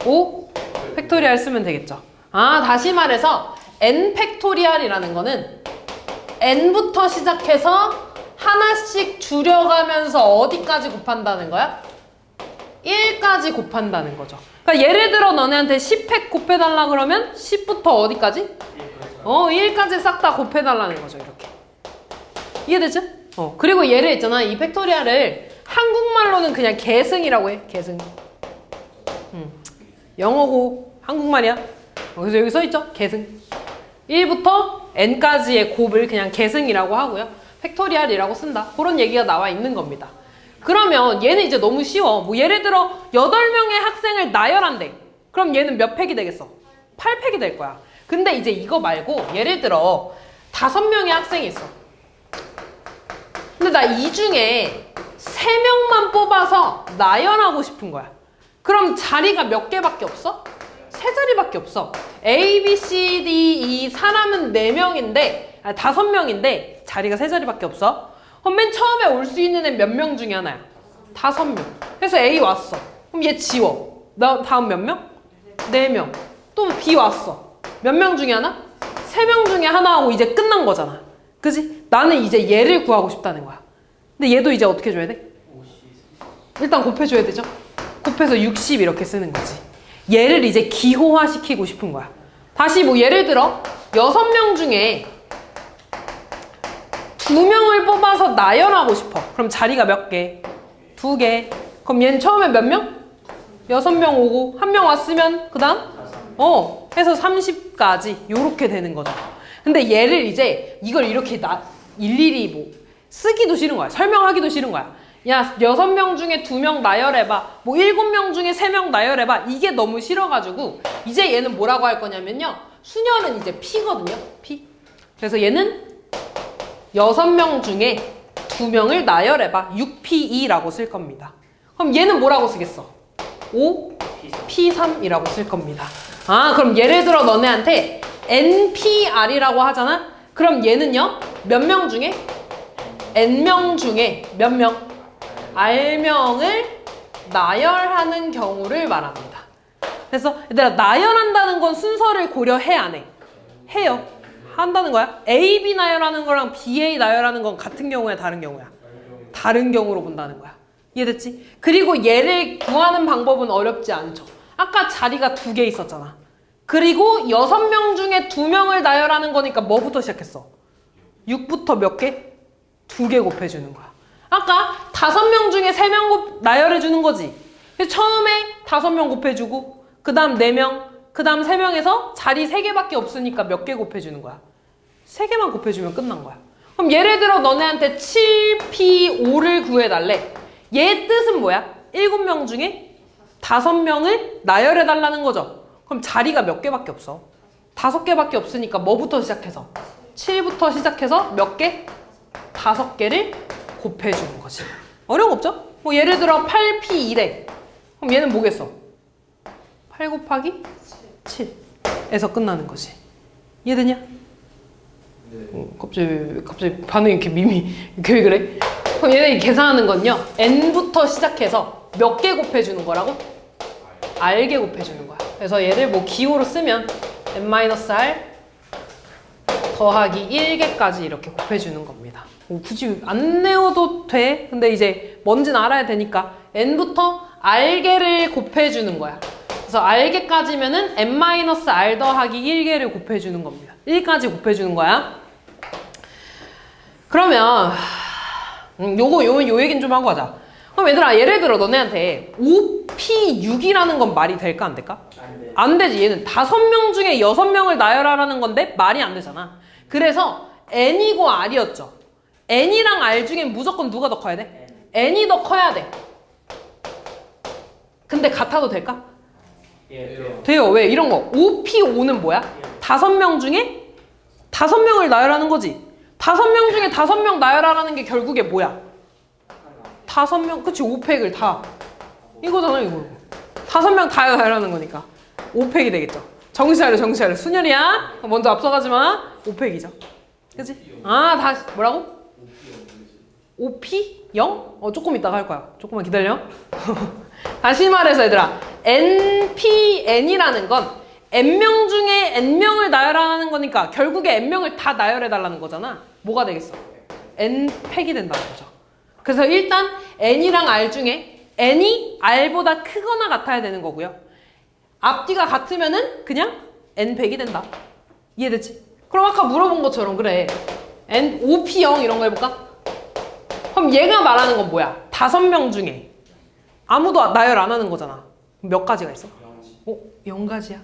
5 팩토리얼 쓰면 되겠죠. 아, 다시 말해서 n 팩토리얼이라는 거는 n부터 시작해서 하나씩 줄여가면서 어디까지 곱한다는 거야? 1까지 곱한다는 거죠. 그러니까 예를 들어 너네한테 10팩 곱해달라 그러면 10부터 어디까지? 1까지 싹 다 곱해달라는 거죠. 이렇게. 이해되죠? 그리고 얘를 있잖아. 이 팩토리얼을 한국말로는 그냥 계승이라고 해. 계승. 영어고 한국말이야. 그래서 여기 써있죠? 계승. 1부터 n까지의 곱을 그냥 계승이라고 하고요. 팩토리얼이라고 쓴다. 그런 얘기가 나와 있는 겁니다. 그러면 얘는 이제 너무 쉬워. 뭐 예를 들어 8명의 학생을 나열한대. 그럼 얘는 몇 팩이 되겠어? 8팩이 될 거야. 근데 이제 이거 말고 예를 들어 5명의 학생이 있어. 근데 나 이 중에 3명만 뽑아서 나열하고 싶은 거야. 그럼 자리가 몇 개밖에 없어? 3자리밖에 없어. A, B, C, D, E 사람은 4명인데 5명인데 자리가 3자리밖에 없어. 그럼 맨 처음에 올 수 있는 애 몇 명 중에 하나야? 5명. 그래서 A 왔어. 그럼 얘 지워. 나 다음 몇 명? 4명. 또 B 왔어. 몇 명 중에 하나? 3명 중에 하나 하고 이제 끝난 거잖아. 그지? 나는 이제 얘를 구하고 싶다는 거야. 근데 얘도 이제 어떻게 줘야 돼? 일단 곱해줘야 되죠? 곱해서 60 이렇게 쓰는 거지. 얘를 이제 기호화시키고 싶은 거야. 다시 뭐 예를 들어 6명 중에 2명을 뽑아서 나열하고 싶어. 그럼 자리가 몇 개? 2개. 그럼 얘는 처음에 몇 명? 6명 오고 1명 왔으면 그 다음? 해서 30까지 요렇게 되는 거죠. 근데 얘를 이제 이걸 이렇게 일일이 뭐 쓰기도 싫은 거야. 설명하기도 싫은 거야. 야 6명 중에 2명 나열해봐. 뭐 7명 중에 3명 나열해봐. 이게 너무 싫어가지고 이제 얘는 뭐라고 할 거냐면요. 순열은 이제 P거든요. P. 그래서 얘는 6명 중에 2명을 나열해봐. 6P2라고 쓸 겁니다. 그럼 얘는 뭐라고 쓰겠어? 5P3이라고 쓸 겁니다. 아, 그럼 예를 들어 너네한테 NPR이라고 하잖아? 그럼 얘는요? 몇 명 중에? N명 중에 몇 명? R명을 나열하는 경우를 말합니다. 그래서 얘들아 나열한다는 건 순서를 고려해 안 해? 해요. 한다는 거야. A, B 나열하는 거랑 B, A 나열하는 건 같은 경우야 다른 경우야? 다른 경우로 본다는 거야. 이해됐지? 그리고 얘를 구하는 방법은 어렵지 않죠. 아까 자리가 2개 있었잖아. 그리고 6명 중에 2명을 나열하는 거니까 뭐부터 시작했어? 6부터 몇 개? 2개 곱해주는 거야. 아까 5명 중에 3명 나열해주는 거지. 처음에 5명 곱해주고 그 다음 4명, 그 다음 3명에서 자리 3개밖에 없으니까 몇 개 곱해주는 거야? 3개만 곱해주면 끝난 거야. 그럼 예를 들어 너네한테 7P5를 구해달래. 얘 뜻은 뭐야? 7명 중에 5명을 나열해달라는 거죠. 그럼 자리가 몇 개밖에 없어? 5개밖에 없으니까 뭐부터 시작해서? 7부터 시작해서 몇 개? 5개를 곱해주는 거지. 어려운 거 없죠? 뭐 예를 들어 8P2래. 그럼 얘는 뭐겠어? 8 곱하기 7에서 끝나는 거지. 이해되냐? 네. 갑자기 반응이 이렇게 이렇게 왜 그래? 그럼 얘네 계산하는 건요. N부터 시작해서 몇 개 곱해주는 거라고? R개 곱해주는 거야. 그래서 얘를 뭐 기호로 쓰면 N-R 더하기 1개까지 이렇게 곱해주는 겁니다. 굳이 안 내워도 돼. 근데 이제 뭔지는 알아야 되니까 N부터 R개를 곱해주는 거야. 그래서 R개까지면은 N-R 더하기 1개를 곱해주는 겁니다. 1까지 곱해주는 거야. 그러면 요 얘기는 좀 하고 하자. 그럼 얘들아 예를 들어 너네한테 5P6이라는 건 말이 될까 안 될까? 안 되지. 얘는 5명 중에 6명을 나열하라는 건데 말이 안 되잖아. 그래서 N이고 R이었죠. N이랑 R 중에 무조건 누가 더 커야 돼? N이 더 커야 돼. 근데 같아도 될까? 돼요. 왜? 이런 거 5P5는 뭐야? 5명 중에 5명을 나열하는 거지. 5명 중에 5명 나열하라는 게 결국에 뭐야? 5명, 그치, 5팩을 다. 이거잖아, 이거. 5명 다 나열하는 거니까. 5팩이 되겠죠. 정신 차려. 순열이야. 먼저 앞서가지 마. 5팩이죠. 그치? 아, 다시, 뭐라고? 5P? 0? 조금 이따가 할 거야. 조금만 기다려. 다시 말해서 얘들아. NPN이라는 건 N명 중에 N명을 나열하는 거니까 결국에 N명을 다 나열해달라는 거잖아. 뭐가 되겠어? N팩이 된다는 거죠. 그래서 일단 N이랑 R 중에 N이 R보다 크거나 같아야 되는 거고요. 앞뒤가 같으면은 그냥 N팩이 된다. 이해됐지? 그럼 아까 물어본 것처럼 그래. N, 5P0 이런 거 해볼까? 그럼 얘가 말하는 건 뭐야? 5명 중에 아무도 나열 안 하는 거잖아. 몇 가지가 있어? 0가지야?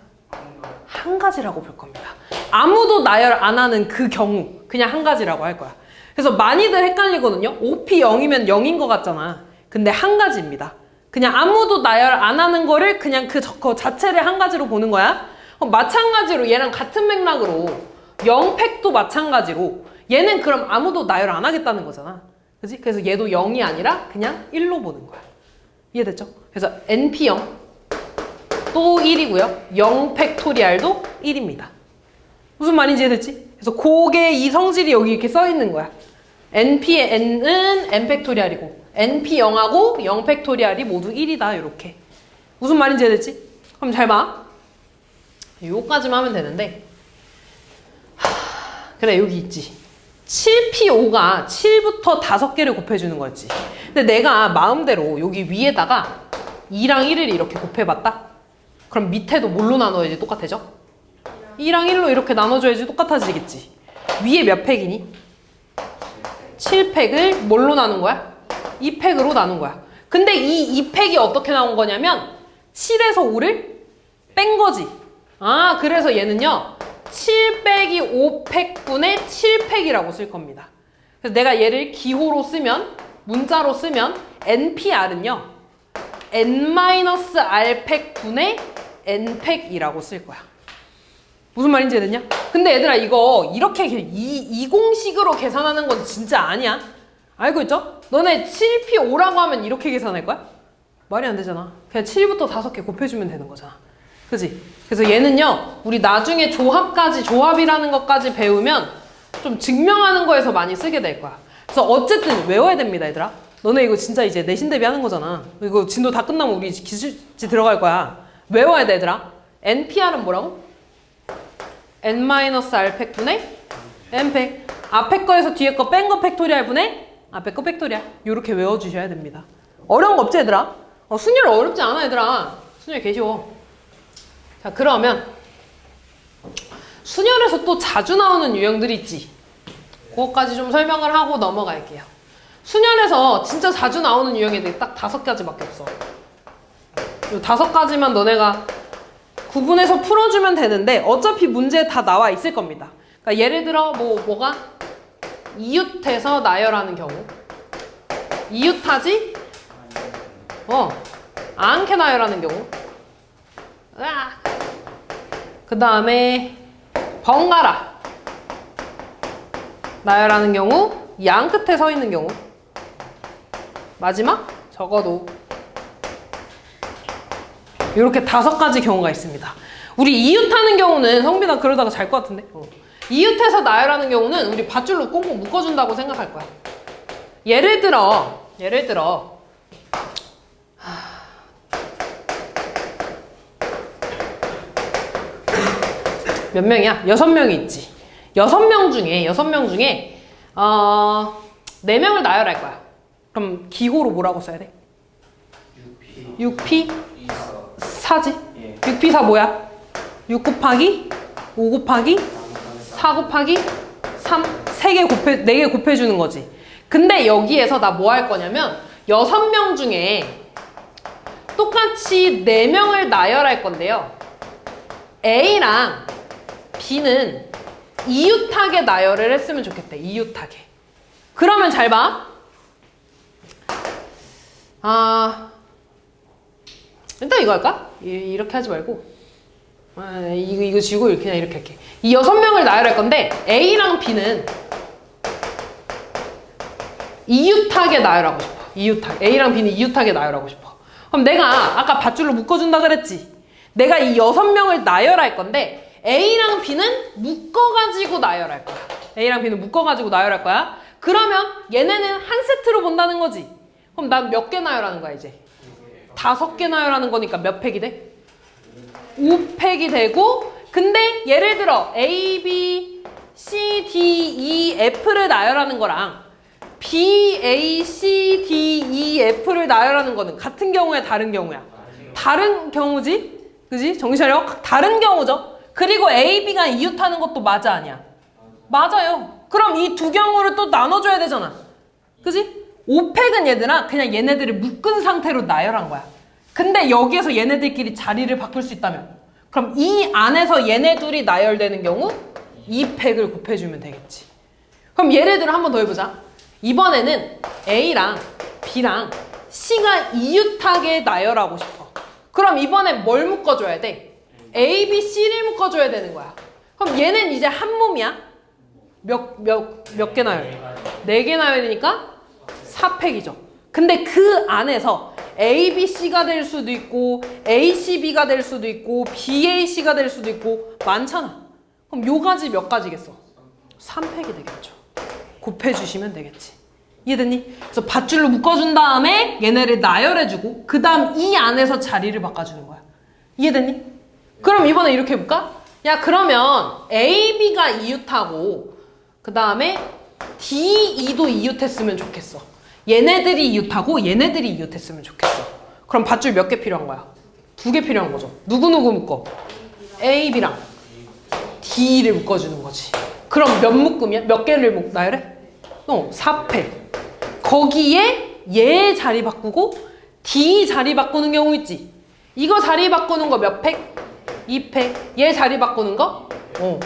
한 가지라고 볼 겁니다. 아무도 나열 안 하는 그 경우 그냥 한 가지라고 할 거야. 그래서 많이들 헷갈리거든요. 5P 0이면 0인 것 같잖아. 근데 한 가지입니다. 그냥 아무도 나열 안 하는 거를 그냥 그 자체를 한 가지로 보는 거야. 마찬가지로 얘랑 같은 맥락으로 0팩도 마찬가지로 얘는 그럼 아무도 나열 안 하겠다는 거잖아. 그지? 그래서 얘도 0이 아니라 그냥 1로 보는 거야. 이해됐죠? 그래서 NP0 또 1이고요. 0팩토리알도 1입니다. 무슨 말인지 이해됐지? 그래서 그게 이 성질이 여기 이렇게 써 있는 거야. NP의 N은 N팩토리알이고 NP0하고 0팩토리알이 모두 1이다. 이렇게. 무슨 말인지 이해됐지? 그럼 잘 봐. 요까지만 하면 되는데 그래 여기 있지. 7P5가 7부터 5개를 곱해주는 거였지. 근데 내가 마음대로 여기 위에다가 2랑 1을 이렇게 곱해봤다? 그럼 밑에도 뭘로 나눠야지 똑같아져? 2랑 1로 이렇게 나눠줘야지 똑같아지겠지. 위에 몇 팩이니? 7팩을 뭘로 나눈 거야? 2팩으로 나눈 거야. 근데 이 2팩이 어떻게 나온 거냐면 7에서 5를 뺀 거지. 아, 그래서 얘는요 7 빼기 5팩분의 7팩이라고 쓸 겁니다. 그래서 내가 얘를 기호로 쓰면, 문자로 쓰면 NPR은요 N-R 팩분의 N팩이라고 쓸 거야. 무슨 말인지 이해됐냐? 근데 얘들아 이거 이렇게 이 공식으로 계산하는 건 진짜 아니야. 알고 있죠? 너네 7P5라고 하면 이렇게 계산할 거야? 말이 안 되잖아. 그냥 7부터 5개 곱해주면 되는 거잖아. 그지? 그래서 얘는요 우리 나중에 조합이라는 것까지 배우면 좀 증명하는 거에서 많이 쓰게 될 거야. 그래서 어쨌든 외워야 됩니다 얘들아. 너네 이거 진짜 이제 내신 대비 하는 거잖아. 이거 진도 다 끝나면 우리 기술지 들어갈 거야. 외워야 돼 얘들아. NPR은 뭐라고? N-R 팩분의 N팩. 앞에 거에서 뒤에 거 뺀 거 팩토리알 분의 앞에 거 팩토리알. 요렇게 외워주셔야 됩니다. 어려운 거 없지 얘들아? 순열 어렵지 않아 얘들아. 순열 개 쉬워. 자 그러면 순열에서 또 자주 나오는 유형들이 있지. 그것까지 좀 설명을 하고 넘어갈게요. 순열에서 진짜 자주 나오는 유형이 딱 5가지밖에 없어. 이 5가지만 너네가 구분해서 풀어주면 되는데 어차피 문제에 다 나와 있을 겁니다. 그러니까 예를 들어 뭐가 이웃해서 나열하는 경우. 이웃하지? 않게 나열하는 경우. 그 다음에 번갈아 나열하는 경우, 양 끝에 서 있는 경우. 마지막 적어도 이렇게 5가지 경우가 있습니다. 우리 이웃하는 경우는 성빈아 그러다가 잘 것 같은데? 이웃해서 나열하는 경우는 우리 밧줄로 꽁꽁 묶어준다고 생각할 거야. 예를 들어 몇 명이야? 6명이 있지. 6명 중에 4명을 나열할 거야. 그럼 기호로 뭐라고 써야 돼? 6P 4지? 6P 4 뭐야? 6 곱하기 5 곱하기 4 곱하기 3 4개 곱해주는 거지. 근데 여기에서 나 뭐 할 거냐면 6명 중에 똑같이 4명을 나열할 건데요. A랑 B는 이웃하게 나열을 했으면 좋겠대. 이웃하게. 그러면 잘 봐. 일단 이거 할까? 이렇게 하지 말고 이거 지우고 그냥 이렇게 할게. 이 6명을 나열할 건데 A랑 B는 이웃하게 나열하고 싶어. 이웃하게. A랑 B는 이웃하게 나열하고 싶어. 그럼 내가 아까 밧줄로 묶어준다 그랬지? 내가 이 6명을 나열할 건데 A랑 B는 묶어가지고 나열할 거야. A랑 B는 묶어가지고 나열할 거야. 그러면 얘네는 한 세트로 본다는 거지. 그럼 난 몇 개 나열하는 거야 이제? 5개 나열하는 거니까 몇 팩이 돼? 5팩이 되고, 근데 예를 들어 A, B, C, D, E, F를 나열하는 거랑 B, A, C, D, E, F를 나열하는 거는 같은 경우야 다른 경우야? 다른 경우지? 그지? 정신 차려? 다른 경우죠? 그리고 A, B가 이웃하는 것도 맞아 아니야? 맞아요. 그럼 이 두 경우를 또 나눠줘야 되잖아. 그지? 5팩은 얘들아 그냥 얘네들을 묶은 상태로 나열한 거야. 근데 여기에서 얘네들끼리 자리를 바꿀 수 있다면 그럼 이 안에서 얘네 둘이 나열되는 경우 2팩을 곱해주면 되겠지. 그럼 예를 들어 한 번 더 해보자. 이번에는 A랑 B랑 C가 이웃하게 나열하고 싶어. 그럼 이번엔 뭘 묶어줘야 돼? A, B, C를 묶어줘야 되는 거야. 그럼 얘는 이제 한 몸이야. 몇 개 나열? 4개 나열이니까 4팩이죠. 근데 그 안에서 A, B, C가 될 수도 있고 A, C, B가 될 수도 있고 B, A, C가 될 수도 있고 많잖아. 그럼 요 가지 몇 가지겠어? 3팩이 되겠죠. 곱해주시면 되겠지. 이해됐니? 그래서 밧줄로 묶어준 다음에 얘네를 나열해주고 그 다음 이 안에서 자리를 바꿔주는 거야. 이해됐니? 그럼 이번에 이렇게 해볼까? 야 그러면 A, B가 이웃하고 그 다음에 D, E도 이웃했으면 좋겠어. 얘네들이 이웃하고 얘네들이 이웃했으면 좋겠어. 그럼 밧줄 몇 개 필요한 거야? 2개 필요한 거죠. 누구누구 묶어? A, B랑 D를 묶어주는 거지. 그럼 몇 묶음이야? 몇 개를 나열해? 4팩. 거기에 얘 자리 바꾸고 D 자리 바꾸는 경우 있지. 이거 자리 바꾸는 거 몇 팩? 2팩. 얘 자리 바꾸는 거?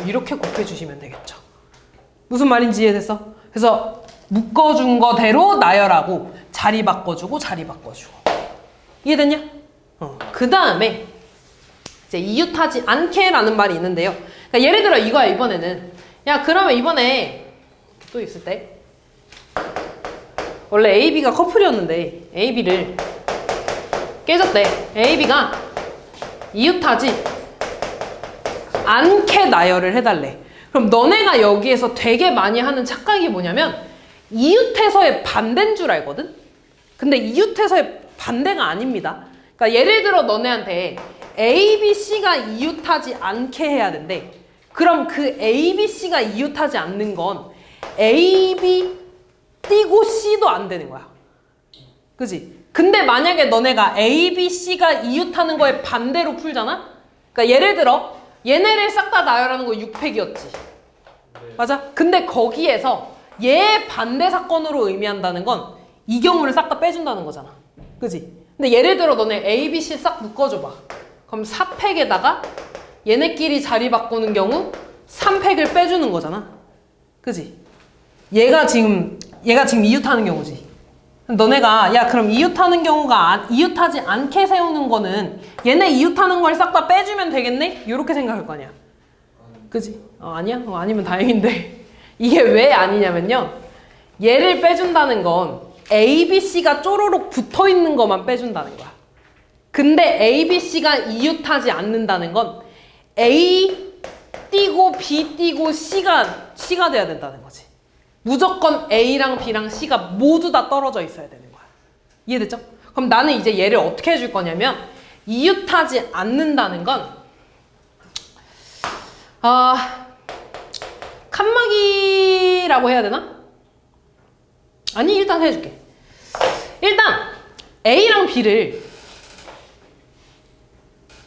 이렇게 곱해주시면 되겠죠. 무슨 말인지 이해됐어? 그래서 묶어준 거대로 나열하고 자리 바꿔주고 자리 바꿔주고. 이해됐냐? 그 다음에 이제 이웃하지 않게라는 말이 있는데요. 그러니까 예를 들어 이거야. 이번에는 야 그러면 이번에 또 있을 때 원래 A, B가 커플이었는데 A, B를 깨졌대. A, B가 이웃하지 않게 나열을 해달래. 그럼 너네가 여기에서 되게 많이 하는 착각이 뭐냐면 이웃해서의 반대인 줄 알거든? 근데 이웃해서의 반대가 아닙니다. 그러니까 예를 들어 너네한테 A, B, C가 이웃하지 않게 해야 된대. 그럼 그 A, B, C가 이웃하지 않는 건 A, B 띄고 C도 안 되는 거야. 그지? 근데 만약에 너네가 A, B, C가 이웃하는 거에 반대로 풀잖아? 그러니까 예를 들어 얘네를 싹 다 나열하는 거 6팩이었지. 맞아? 근데 거기에서 얘 반대 사건으로 의미한다는 건 이 경우를 싹 다 빼준다는 거잖아. 그지? 근데 예를 들어 너네 A, B, C 싹 묶어줘봐. 그럼 4팩에다가 얘네끼리 자리 바꾸는 경우 3팩을 빼주는 거잖아. 그지? 얘가 지금 이웃하는 경우지. 너네가 야 그럼 이웃하는 경우가 이웃하지 않게 세우는 거는 얘네 이웃하는 걸 싹 다 빼주면 되겠네? 이렇게 생각할 거 아니야. 그지? 아니야? 아니면 다행인데 이게 왜 아니냐면요. 얘를 빼준다는 건 A, B, C가 쪼로록 붙어있는 것만 빼준다는 거야. 근데 A, B, C가 이웃하지 않는다는 건 A 띄고 B 띄고 C가 돼야 된다는 거지. 무조건 A랑 B랑 C가 모두 다 떨어져 있어야 되는 거야. 이해됐죠? 그럼 나는 이제 얘를 어떻게 해줄 거냐면 이웃하지 않는다는 건 칸막이라고 해야 되나? 아니 일단 해줄게. 일단 A랑 B를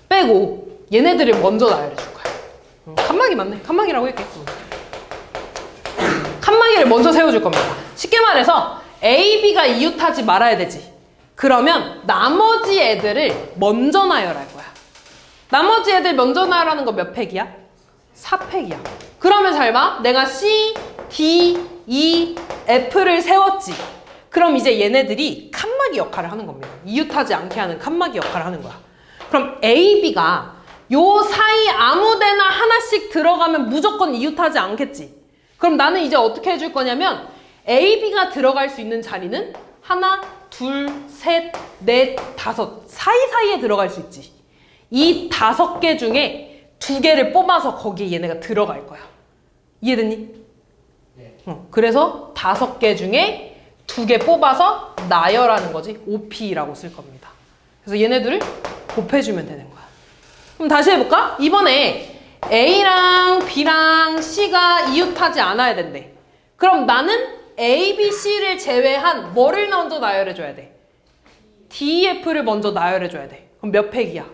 빼고 얘네들을 먼저 나열해줄 거야. 칸막이 맞네. 칸막이라고 할게. 칸막이를 먼저 세워줄 겁니다. 쉽게 말해서 A, B가 이웃하지 말아야 되지. 그러면 나머지 애들을 먼저 나열할 거야. 나머지 애들 먼저 나열하는 거 몇 팩이야? 4팩이야. 그러면 잘 봐. 내가 C, D, E, F를 세웠지. 그럼 이제 얘네들이 칸막이 역할을 하는 겁니다. 이웃하지 않게 하는 칸막이 역할을 하는 거야. 그럼 A, B가 요 사이 아무 데나 하나씩 들어가면 무조건 이웃하지 않겠지. 그럼 나는 이제 어떻게 해줄 거냐면 A, B가 들어갈 수 있는 자리는 하나, 둘, 셋, 넷, 다섯 사이사이에 들어갈 수 있지. 이 5개 중에 2개를 뽑아서 거기에 얘네가 들어갈 거야. 이해됐니? 네. 그래서 5개 중에 2개 뽑아서 나열하는 거지. OP라고 쓸 겁니다. 그래서 얘네들을 곱해주면 되는 거야. 그럼 다시 해볼까? 이번에 A랑 B랑 C가 이웃하지 않아야 된대. 그럼 나는 A, B, C를 제외한 뭐를 먼저 나열해줘야 돼? D, F를 먼저 나열해줘야 돼. 그럼 몇 팩이야?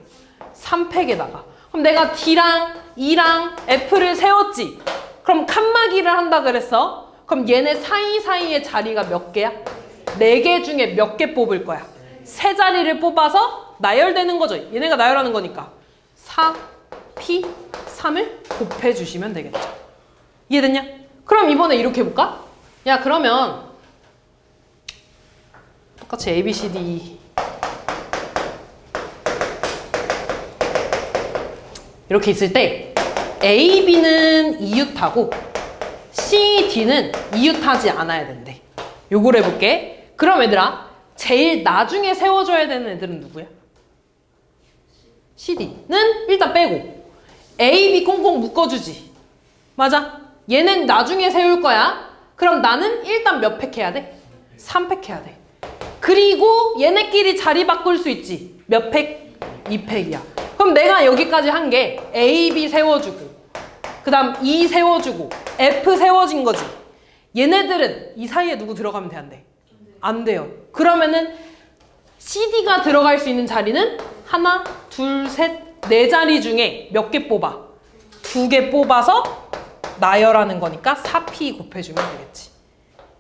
3팩에다가. 그럼 내가 D랑 E랑 F를 세웠지? 그럼 칸막이를 한다 그랬어? 그럼 얘네 사이사이의 자리가 몇 개야? 4개 중에 몇 개 뽑을 거야? 3자리를 뽑아서 나열되는 거죠. 얘네가 나열하는 거니까. 4, P, 3을 곱해주시면 되겠죠. 이해됐냐? 그럼 이번에 이렇게 해볼까? 야, 그러면 똑같이 A, B, C, D 이렇게 있을 때 A, B는 이웃하고 C, D는 이웃하지 않아야 된대. 요걸 해볼게. 그럼 얘들아, 제일 나중에 세워줘야 되는 애들은 누구야? C, D는 일단 빼고 A, B 꽁꽁 묶어주지. 맞아? 얘는 나중에 세울 거야. 그럼 나는 일단 몇 팩 해야 돼? 3팩 해야 돼. 그리고 얘네끼리 자리 바꿀 수 있지. 몇 팩? 2팩이야. 그럼 내가 여기까지 한 게 A, B 세워주고 그 다음 E 세워주고 F 세워진 거지. 얘네들은 이 사이에 누구 들어가면 돼? 안 돼? 안 돼요. 그러면은 CD가 들어갈 수 있는 자리는 하나, 둘, 셋, 네 자리 중에 몇 개 뽑아? 2개 뽑아서 나열하는 거니까 4P 곱해주면 되겠지.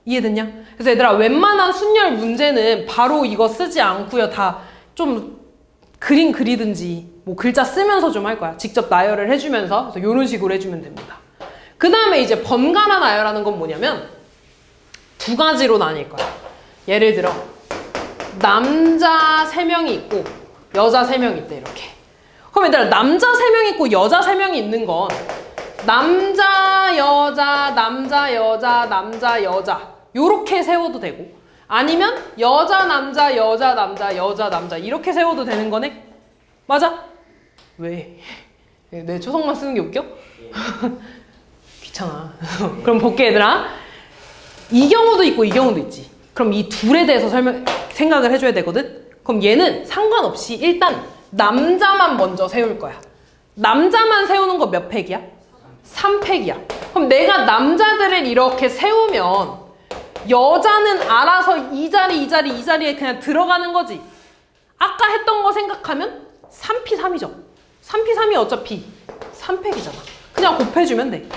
이해됐냐? 그래서 얘들아, 웬만한 순열 문제는 바로 이거 쓰지 않고요. 다 좀 그림 그리든지 뭐 글자 쓰면서 좀 할 거야. 직접 나열을 해주면서. 그래서 이런 식으로 해주면 됩니다. 그 다음에 이제 번갈아 나열하는 건 뭐냐면 2가지로 나뉠 거야. 예를 들어 남자 3명이 있고 여자 3명이 있대. 이렇게. 그럼 얘들아, 남자 3명 있고 여자 3명이 있는 건 남자, 여자, 남자, 여자, 남자, 여자 요렇게 세워도 되고, 아니면 여자, 남자, 여자, 남자, 여자, 남자 이렇게 세워도 되는 거네? 맞아? 왜? 내 초성만 쓰는 게 웃겨? 귀찮아. 그럼 볼게 얘들아. 이 경우도 있고 이 경우도 있지. 그럼 이 둘에 대해서 생각을 해줘야 되거든? 그럼 얘는 상관없이 일단 남자만 먼저 세울 거야. 남자만 세우는 거 몇 팩이야? 3팩이야. 그럼 내가 남자들을 이렇게 세우면 여자는 알아서 이 자리에 그냥 들어가는 거지. 아까 했던 거 생각하면 3P3이죠. 3P3이 어차피 3팩이잖아. 그냥 곱해주면 돼.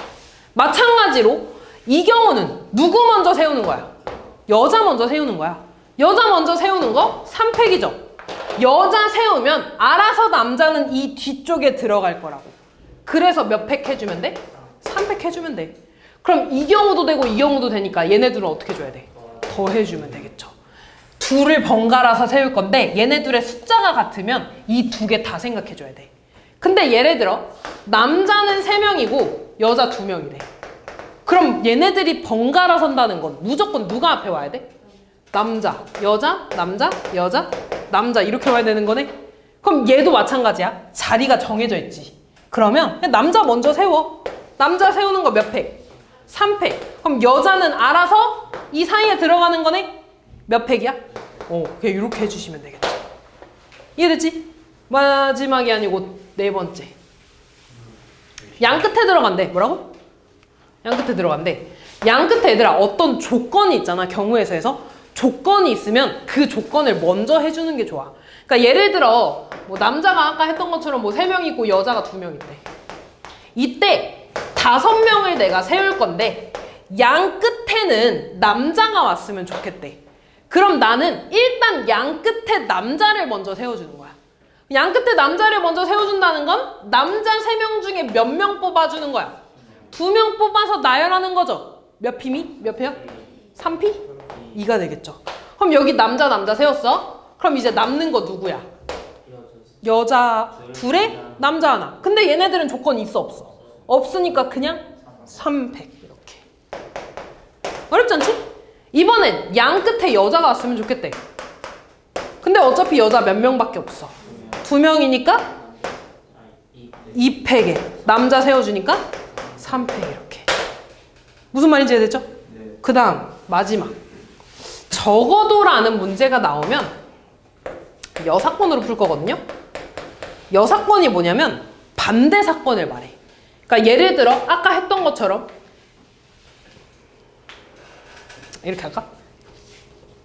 마찬가지로 이 경우는 누구 먼저 세우는 거야? 여자 먼저 세우는 거야. 여자 먼저 세우는 거 3팩이죠. 여자 세우면 알아서 남자는 이 뒤쪽에 들어갈 거라고. 그래서 몇 팩 해주면 돼? 3팩 해주면 돼. 그럼 이 경우도 되고 이 경우도 되니까 얘네들은 어떻게 줘야 돼? 더 해주면 되겠죠. 둘을 번갈아서 세울 건데 얘네들의 숫자가 같으면 이 2개 다 생각해줘야 돼. 근데 예를 들어 남자는 3명이고 여자 2명이래. 그럼 얘네들이 번갈아 선다는 건 무조건 누가 앞에 와야 돼? 남자, 여자, 남자, 여자, 남자 이렇게 와야 되는 거네? 그럼 얘도 마찬가지야. 자리가 정해져 있지. 그러면 그냥 남자 먼저 세워. 남자 세우는 거 몇 팩? 3팩. 그럼 여자는 알아서 이 사이에 들어가는 거네? 몇 팩이야? 그냥 이렇게 해주시면 되겠죠. 이해됐지? 마지막이 아니고 4번째. 양 끝에 들어간대. 뭐라고? 양 끝에 들어간대. 양 끝에 얘들아 어떤 조건이 있잖아. 경우의 수에서. 조건이 있으면 그 조건을 먼저 해주는 게 좋아. 그러니까 예를 들어 뭐 남자가 아까 했던 것처럼 뭐 3명 있고 여자가 2명 있대. 이때 5명을 내가 세울 건데 양 끝에는 남자가 왔으면 좋겠대. 그럼 나는 일단 양 끝에 남자를 먼저 세워주는 거야. 양 끝에 남자를 먼저 세워준다는 건 남자 3명 중에 몇 명 뽑아주는 거야. 2명 뽑아서 나열하는 거죠. 몇 피미? 몇 패야? 3피? 2가 되겠죠. 그럼 여기 남자 세웠어? 그럼 이제 남는 거 누구야? 여자 둘에 남자 하나. 근데 얘네들은 조건이 있어 없어? 없으니까 그냥 3팩 이렇게. 어렵지 않지? 이번엔 양 끝에 여자가 왔으면 좋겠대. 근데 어차피 여자 몇 명밖에 없어. 2명이니까 2팩에 남자 세워주니까 3팩 이렇게. 무슨 말인지 이해됐죠? 네. 그 다음 마지막. 적어도라는 문제가 나오면 여사건으로 풀 거거든요. 여사건이 뭐냐면 반대 사건을 말해. 그러니까 예를 들어 아까 했던 것처럼 이렇게 할까?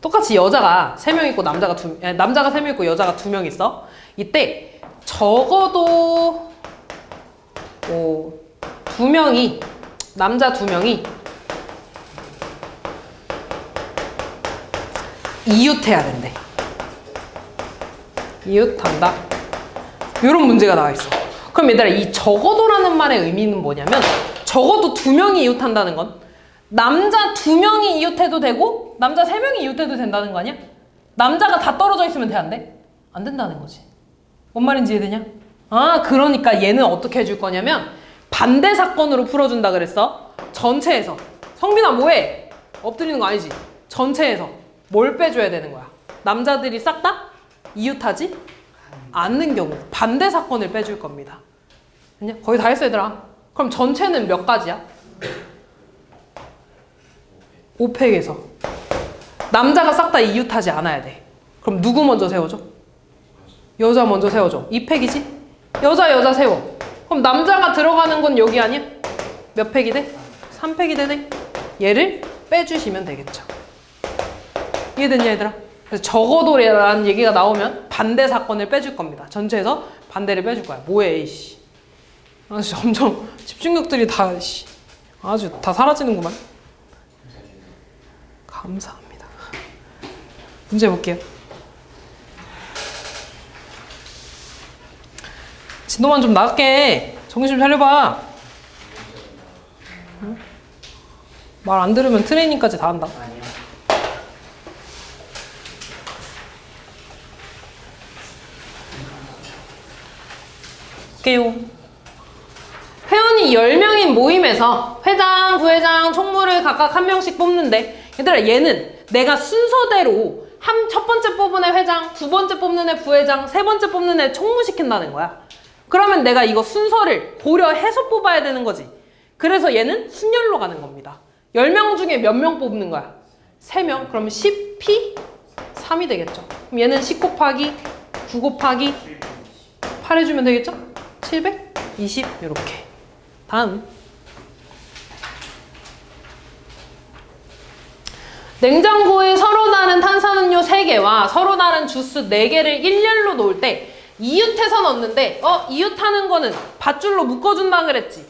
똑같이 여자가 3명 있고 남자가 3명 있고 여자가 2명 있어. 이때 적어도 2명이 남자 2명이 이웃해야 된대. 이웃한다. 이런 문제가 나와 있어. 그럼 얘들아 이 적어도라는 말의 의미는 뭐냐면 적어도 2명이 이웃한다는 건 남자 2명이 이웃해도 되고 남자 3명이 이웃해도 된다는 거 아니야? 남자가 다 떨어져 있으면 돼, 안 돼? 안 된다는 거지. 뭔 말인지 이해되냐? 아, 그러니까 얘는 어떻게 해줄 거냐면 반대 사건으로 풀어준다 그랬어. 전체에서. 성빈아 뭐해? 엎드리는 거 아니지? 전체에서 뭘 빼줘야 되는 거야? 남자들이 싹 다 이웃하지 않는 경우 반대 사건을 빼줄 겁니다. 아니야? 거의 다 했어 얘들아. 그럼 전체는 몇 가지야? 5팩에서 남자가 싹 다 이웃하지 않아야 돼. 그럼 누구 먼저 세워줘? 여자 먼저 세워줘. 2팩이지? 여자 세워. 그럼 남자가 들어가는 건 여기 아니야? 몇 팩이 돼? 3팩이 되네. 얘를 빼주시면 되겠죠. 이해됐냐 얘들아? 그래서 적어도라는 얘기가 나오면 반대 사건을 빼줄 겁니다. 전체에서 반대를 빼줄 거야. 뭐해 이씨. 아주 점점 집중력들이 다 아주 다 사라지는구만. 감사합니다. 문제 볼게요. 진도만 좀 나갈게. 정신 좀 차려봐. 응? 말 안 들으면 트레이닝까지 다 한다. 아니요. 볼게요. 회원이 10명인 모임에서 회장, 부회장, 총무를 각각 한 명씩 뽑는데 얘들아 얘는 내가 순서대로 첫 번째 뽑은 애 회장, 두 번째 뽑는 애 부회장, 세 번째 뽑는 애 총무 시킨다는 거야. 그러면 내가 이거 순서를 고려해서 뽑아야 되는 거지. 그래서 얘는 순열로 가는 겁니다. 10명 중에 몇 명 뽑는 거야? 3명. 그러면 10p 3이 되겠죠. 그럼 얘는 10 곱하기 9 곱하기 8 해주면 되겠죠? 720 이렇게. 다음. 냉장고에 서로 다른 탄산음료 3개와 서로 다른 주스 4개를 일렬로 놓을 때 이웃해서 넣는데 이웃하는 거는 밧줄로 묶어준다 그랬지.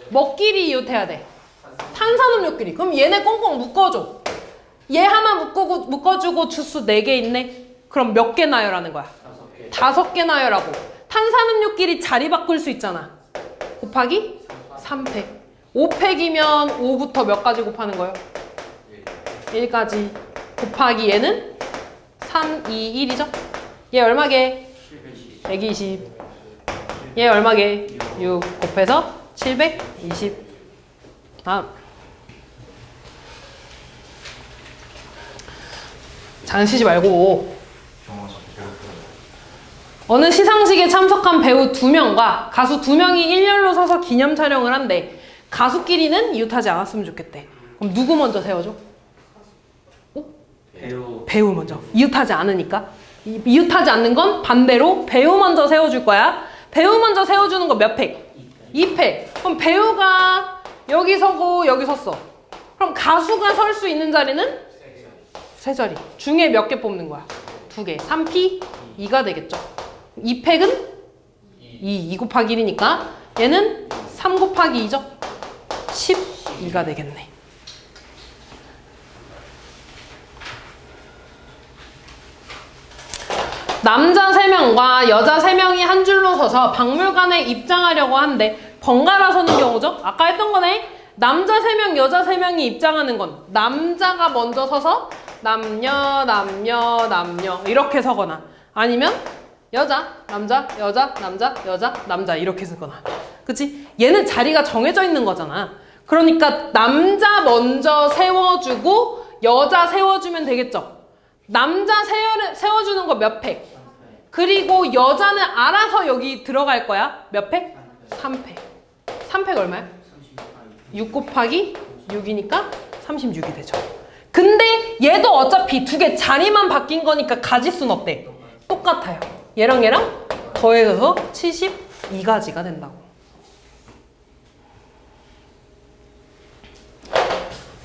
뭐끼리 이웃해야 돼? 탄산음료끼리. 그럼 얘네 꽁꽁 묶어줘. 얘 하나 묶어주고 주스 4개 있네. 그럼 몇 개 나열하는 거야? 5개 나열하고. 탄산음료끼리 자리 바꿀 수 있잖아. 곱하기 3팩. 5팩이면 5부터 몇 가지 곱하는 거예요? 1까지. 곱하기 얘는 3, 2, 1이죠? 얘 얼마게? 120. 얘 얼마게? 6 곱해서 720. 다음. 장난치지 말고. 어느 시상식에 참석한 배우 2명과 가수 2명이 일렬로 서서 기념 촬영을 한대. 가수끼리는 이웃하지 않았으면 좋겠대. 그럼 누구 먼저 세워줘? 배우 먼저. 이웃하지 않으니까. 이웃하지 않는 건 반대로 배우 먼저 세워줄 거야. 배우 먼저 세워주는 거 몇 팩? 2팩. 그럼 배우가 여기 서고 여기 섰어. 그럼 가수가 설 수 있는 자리는? 3자리. 중에 몇 개 뽑는 거야? 2개. 3p 2가 되겠죠. 2팩은 2 곱하기 1이니까 얘는 3 곱하기 2죠. 12가 되겠네. 남자 3명과 여자 3명이 한 줄로 서서 박물관에 입장하려고 하는데 번갈아 서는 경우죠. 아까 했던 거네. 남자 3명, 여자 3명이 입장하는 건 남자가 먼저 서서 남녀 이렇게 서거나 아니면 여자, 남자, 여자, 남자, 여자, 남자 이렇게 서거나. 그치? 얘는 자리가 정해져 있는 거잖아. 그러니까 남자 먼저 세워주고 여자 세워주면 되겠죠. 남자 세워주는 거 몇 팩? 그리고 여자는 알아서 여기 들어갈 거야. 몇 팩? 3팩. 3팩 얼마야? 6 곱하기 6이니까 36이 되죠. 근데 얘도 어차피 2개 자리만 바뀐 거니까 가질 순 없대. 똑같아요. 얘랑 얘랑 더해서 72가지가 된다고.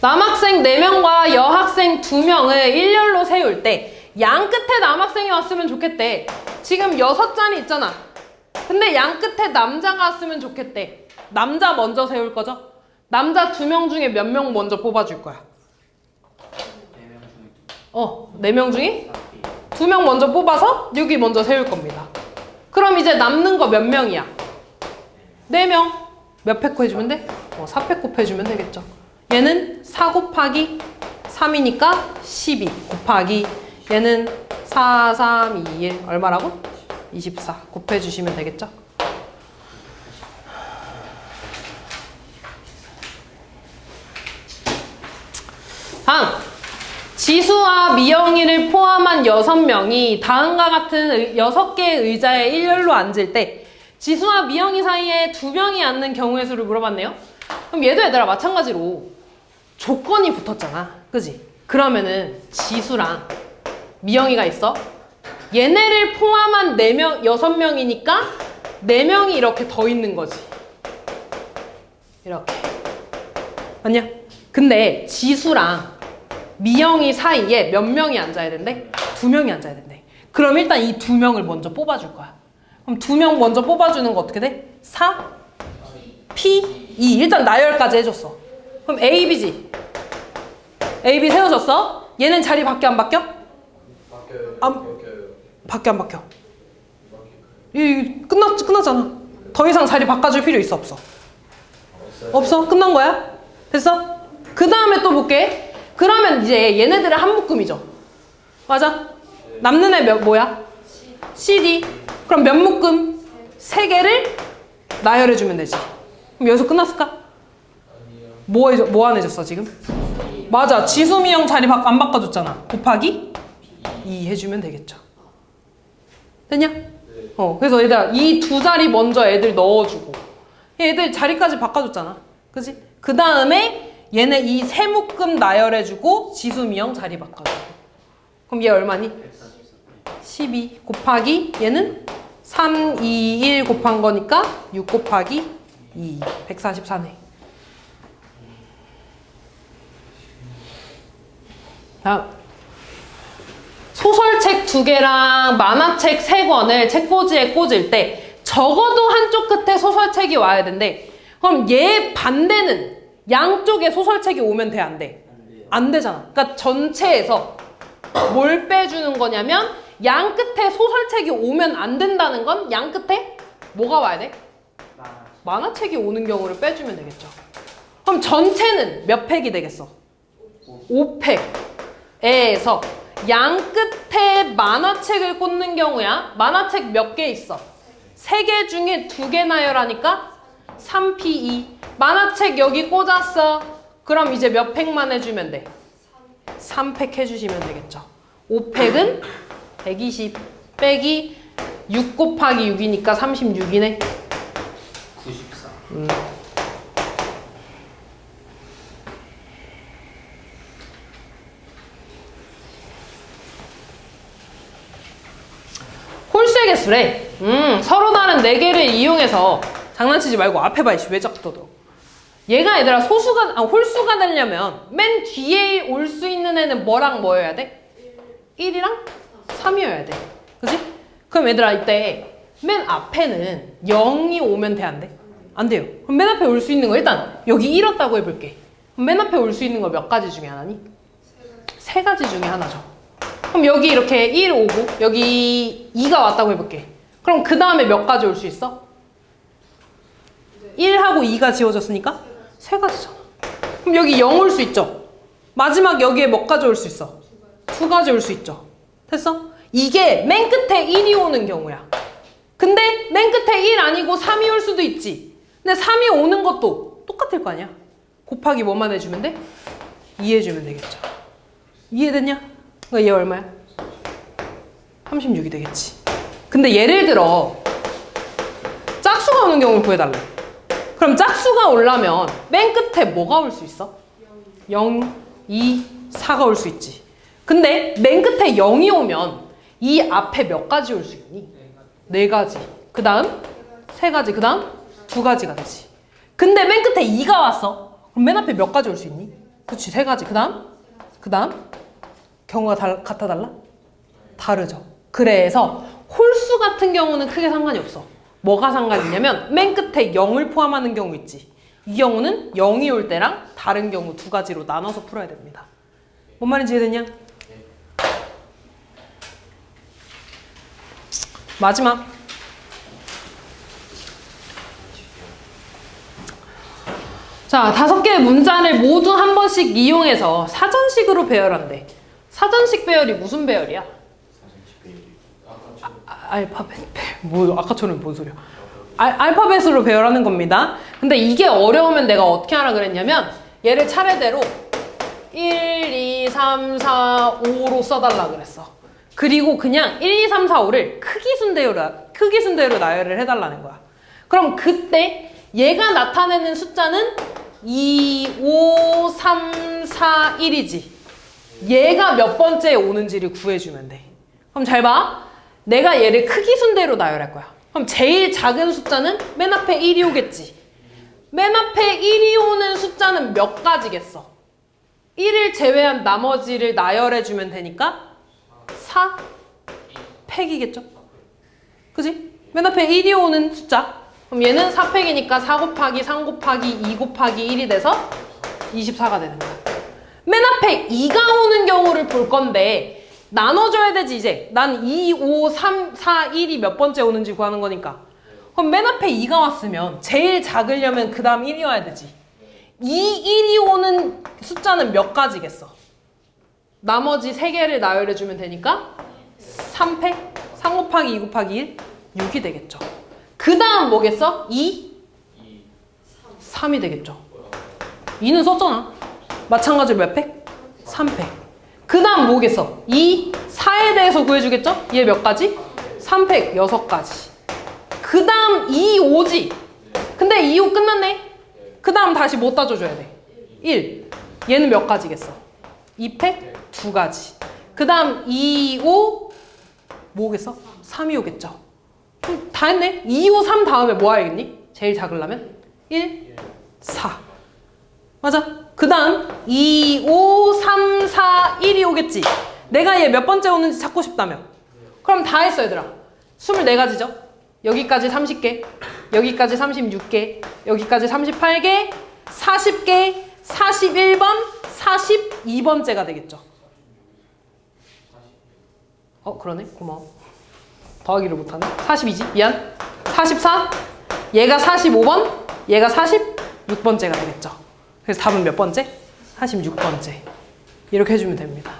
남학생 4명과 여학생 2명을 일렬로 세울 때 양 끝에 남학생이 왔으면 좋겠대. 지금 6자리 있잖아. 근데 양 끝에 남자가 왔으면 좋겠대. 남자 먼저 세울 거죠? 남자 2명 중에 몇 명 먼저 뽑아줄 거야? 4명 중에 2명 먼저 뽑아서 여기 먼저 세울 겁니다. 그럼 이제 남는 거 몇 명이야? 4명. 몇 팩 해주면 돼? 4팩 곱해주면 되겠죠. 얘는 4 곱하기 3이니까 12 곱하기 얘는 4, 3, 2, 1 얼마라고? 24 곱해주시면 되겠죠? 다음 지수와 미영이를 포함한 6명이 다음과 같은 6개의 의자에 일렬로 앉을 때 지수와 미영이 사이에 2명이 앉는 경우의 수를 물어봤네요. 그럼 얘도 얘들아 마찬가지로 조건이 붙었잖아. 그지? 그러면은 지수랑 미영이가 있어. 얘네를 포함한 4명, 6명이니까 4명이 이렇게 더 있는 거지. 이렇게. 맞냐? 근데 지수랑 미영이 사이에 몇 명이 앉아야 된대? 2명이 앉아야 된대. 그럼 일단 이 2명을 먼저 뽑아줄 거야. 그럼 2명 먼저 뽑아주는 거 어떻게 돼? 4, P, 2. 일단 나열까지 해줬어. 그럼 A, B지? A, B 세워졌어? 얘는 자리 바뀌어 안 바뀌어? 바뀌어요. 안- 바뀌어 안 바뀌어? 이 끝났잖아. 더 이상 자리 바꿔줄 필요 있어 없어? 없어? 끝난 거야? 됐어? 그 다음에 또 볼게. 그러면 이제 얘네들은 한 묶음이죠. 맞아? 남는 애 뭐야? CD. 그럼 몇 묶음? 3개를 나열해주면 되지. 그럼 여기서 끝났을까? 뭐 안 해줬어 지금? 맞아. 지수미형 자리 안 바꿔줬잖아. 곱하기 2 해주면 되겠죠. 됐냐? 그래서 얘들아 이 2자리 먼저 애들 넣어주고 얘들 자리까지 바꿔줬잖아. 그지? 그 다음에 얘네 이 3묶음 나열해주고 지수미형 자리 바꿔주고. 그럼 얘 얼마니? 12 곱하기 얘는 3, 2, 1 곱한 거니까 6 곱하기 2 144네. 다음 소설책 2개랑 만화책 3권을 책꽂이에 꽂을 때 적어도 한쪽 끝에 소설책이 와야 된대. 그럼 얘 반대는 양쪽에 소설책이 오면 돼? 안 돼? 안 되잖아. 그러니까 전체에서 뭘 빼주는 거냐면 양 끝에 소설책이 오면 안 된다는 건 양 끝에 뭐가 와야 돼? 만화책이 오는 경우를 빼주면 되겠죠. 그럼 전체는 몇 팩이 되겠어? 5팩에서 양 끝에 만화책을 꽂는 경우야. 만화책 몇 개 있어? 3개 중에 2개 나열하니까 3P2. 만화책 여기 꽂았어. 그럼 이제 몇 팩만 해주면 돼? 3팩 해주시면 되겠죠. 5팩은 120 빼기 6 곱하기 6이니까 36이네. 94. 홀수의 개수래. 서로 다른 4개를 이용해서 장난치지 말고 앞에 봐. 왜 자꾸 떠들어. 얘가 얘들아 홀수가 되려면 맨 뒤에 올 수 있는 애는 뭐랑 뭐여야 돼? 1이랑 3이어야 돼. 그지? 그럼 얘들아 이때 맨 앞에는 0이 오면 돼? 안 돼? 안 돼요. 그럼 맨 앞에 올 수 있는 거 일단 여기 잃었다고 해볼게. 그럼 맨 앞에 올 수 있는 거 몇 가지 중에 하나니? 3가지 중에 하나죠. 그럼 여기 이렇게 1 오고 여기 2가 왔다고 해볼게. 그럼 그 다음에 몇 가지 올 수 있어? 1하고 2가 지워졌으니까 3가지잖아. 그럼 여기 0 올 수 있죠? 마지막 여기에 몇 가지 올 수 있어? 2가지 올 수 있죠? 됐어? 이게 맨 끝에 1이 오는 경우야. 근데 맨 끝에 1 아니고 3이 올 수도 있지. 근데 3이 오는 것도 똑같을 거 아니야? 곱하기 뭐만 해주면 돼? 2 해주면 되겠죠. 이해됐냐? 그러니까 얘 얼마야? 36이 되겠지. 근데 예를 들어 짝수가 오는 경우를 구해달래. 그럼 짝수가 오려면 맨 끝에 뭐가 올 수 있어? 0, 2, 4가 올 수 있지. 근데 맨 끝에 0이 오면 이 앞에 몇 가지 올 수 있니? 4가지. 그 다음 3가지. 그 다음 2가지가 되지. 근데 맨 끝에 2가 왔어. 그럼 맨 앞에 몇 가지 올 수 있니? 그치, 3가지. 그 다음 경우가 같아 달라? 다르죠. 그래서 홀수 같은 경우는 크게 상관이 없어. 뭐가 상관이 있냐면 맨 끝에 0을 포함하는 경우 있지. 이 경우는 0이 올 때랑 다른 경우 2가지로 나눠서 풀어야 됩니다. 뭔 말인지 이해됐냐? 마지막. 자, 자, 5개의 문자를 모두 한 번씩 이용해서 사전식으로 배열한대. 사전식 배열이 무슨 배열이야? 알파벳 뭐 아까처럼 뭔 소리야? 알파벳으로 배열하는 겁니다. 근데 이게 어려우면 내가 어떻게 하라 그랬냐면 얘를 차례대로 1, 2, 3, 4, 5로 써달라 그랬어. 그리고 그냥 1, 2, 3, 4, 5를 크기 순대로 나열을 해달라는 거야. 그럼 그때 얘가 나타내는 숫자는 2, 5, 3, 4, 1이지. 얘가 몇 번째에 오는지를 구해주면 돼. 그럼 잘 봐. 내가 얘를 크기 순대로 나열할 거야. 그럼 제일 작은 숫자는 맨 앞에 1이 오겠지. 맨 앞에 1이 오는 숫자는 몇 가지겠어? 1을 제외한 나머지를 나열해주면 되니까 4 팩이겠죠? 그지? 맨 앞에 1이 오는 숫자. 그럼 얘는 4팩이니까 4 곱하기 3 곱하기 2 곱하기 1이 돼서 24가 되는 거야. 맨 앞에 2가 오는 경우를 볼 건데 나눠줘야 되지 이제. 난 2, 5, 3, 4, 1이 몇 번째 오는지 구하는 거니까. 그럼 맨 앞에 2가 왔으면 제일 작으려면 그 다음 1이 와야 되지. 1이 오는 숫자는 몇 가지겠어? 나머지 3개를 나열해주면 되니까 3팩? 3 곱하기 2 곱하기 1? 6이 되겠죠. 그 다음 뭐겠어? 2? 3이 되겠죠. 2는 썼잖아. 마찬가지로 몇 팩? 3팩. 그 다음 뭐겠어? 2, 4에 대해서 구해주겠죠? 얘 몇 가지? 3팩 6가지. 그 다음 2, 5지. 근데 2, 5 끝났네? 그 다음 다시 뭐 따져줘야 돼? 1. 얘는 몇 가지겠어? 2팩 2가지. 그 다음 2, 5 뭐겠어? 3이 오겠죠. 그럼 다 했네? 2, 5, 3 다음에 뭐 해야겠니? 제일 작으려면? 1, 4. 맞아. 그 다음 2, 5, 3, 4, 1이 오겠지. 내가 얘 몇 번째 오는지 찾고 싶다며. 그럼 다 했어 얘들아. 24가지죠. 여기까지 30개, 여기까지 36개, 여기까지 38개, 40개, 41번, 42번째가 되겠죠. 그러네. 고마워. 더하기를 못하네. 42지. 미안. 44. 얘가 45번, 얘가 46번째가 되겠죠. 그래서 답은 몇 번째? 46번째. 이렇게 해주면 됩니다.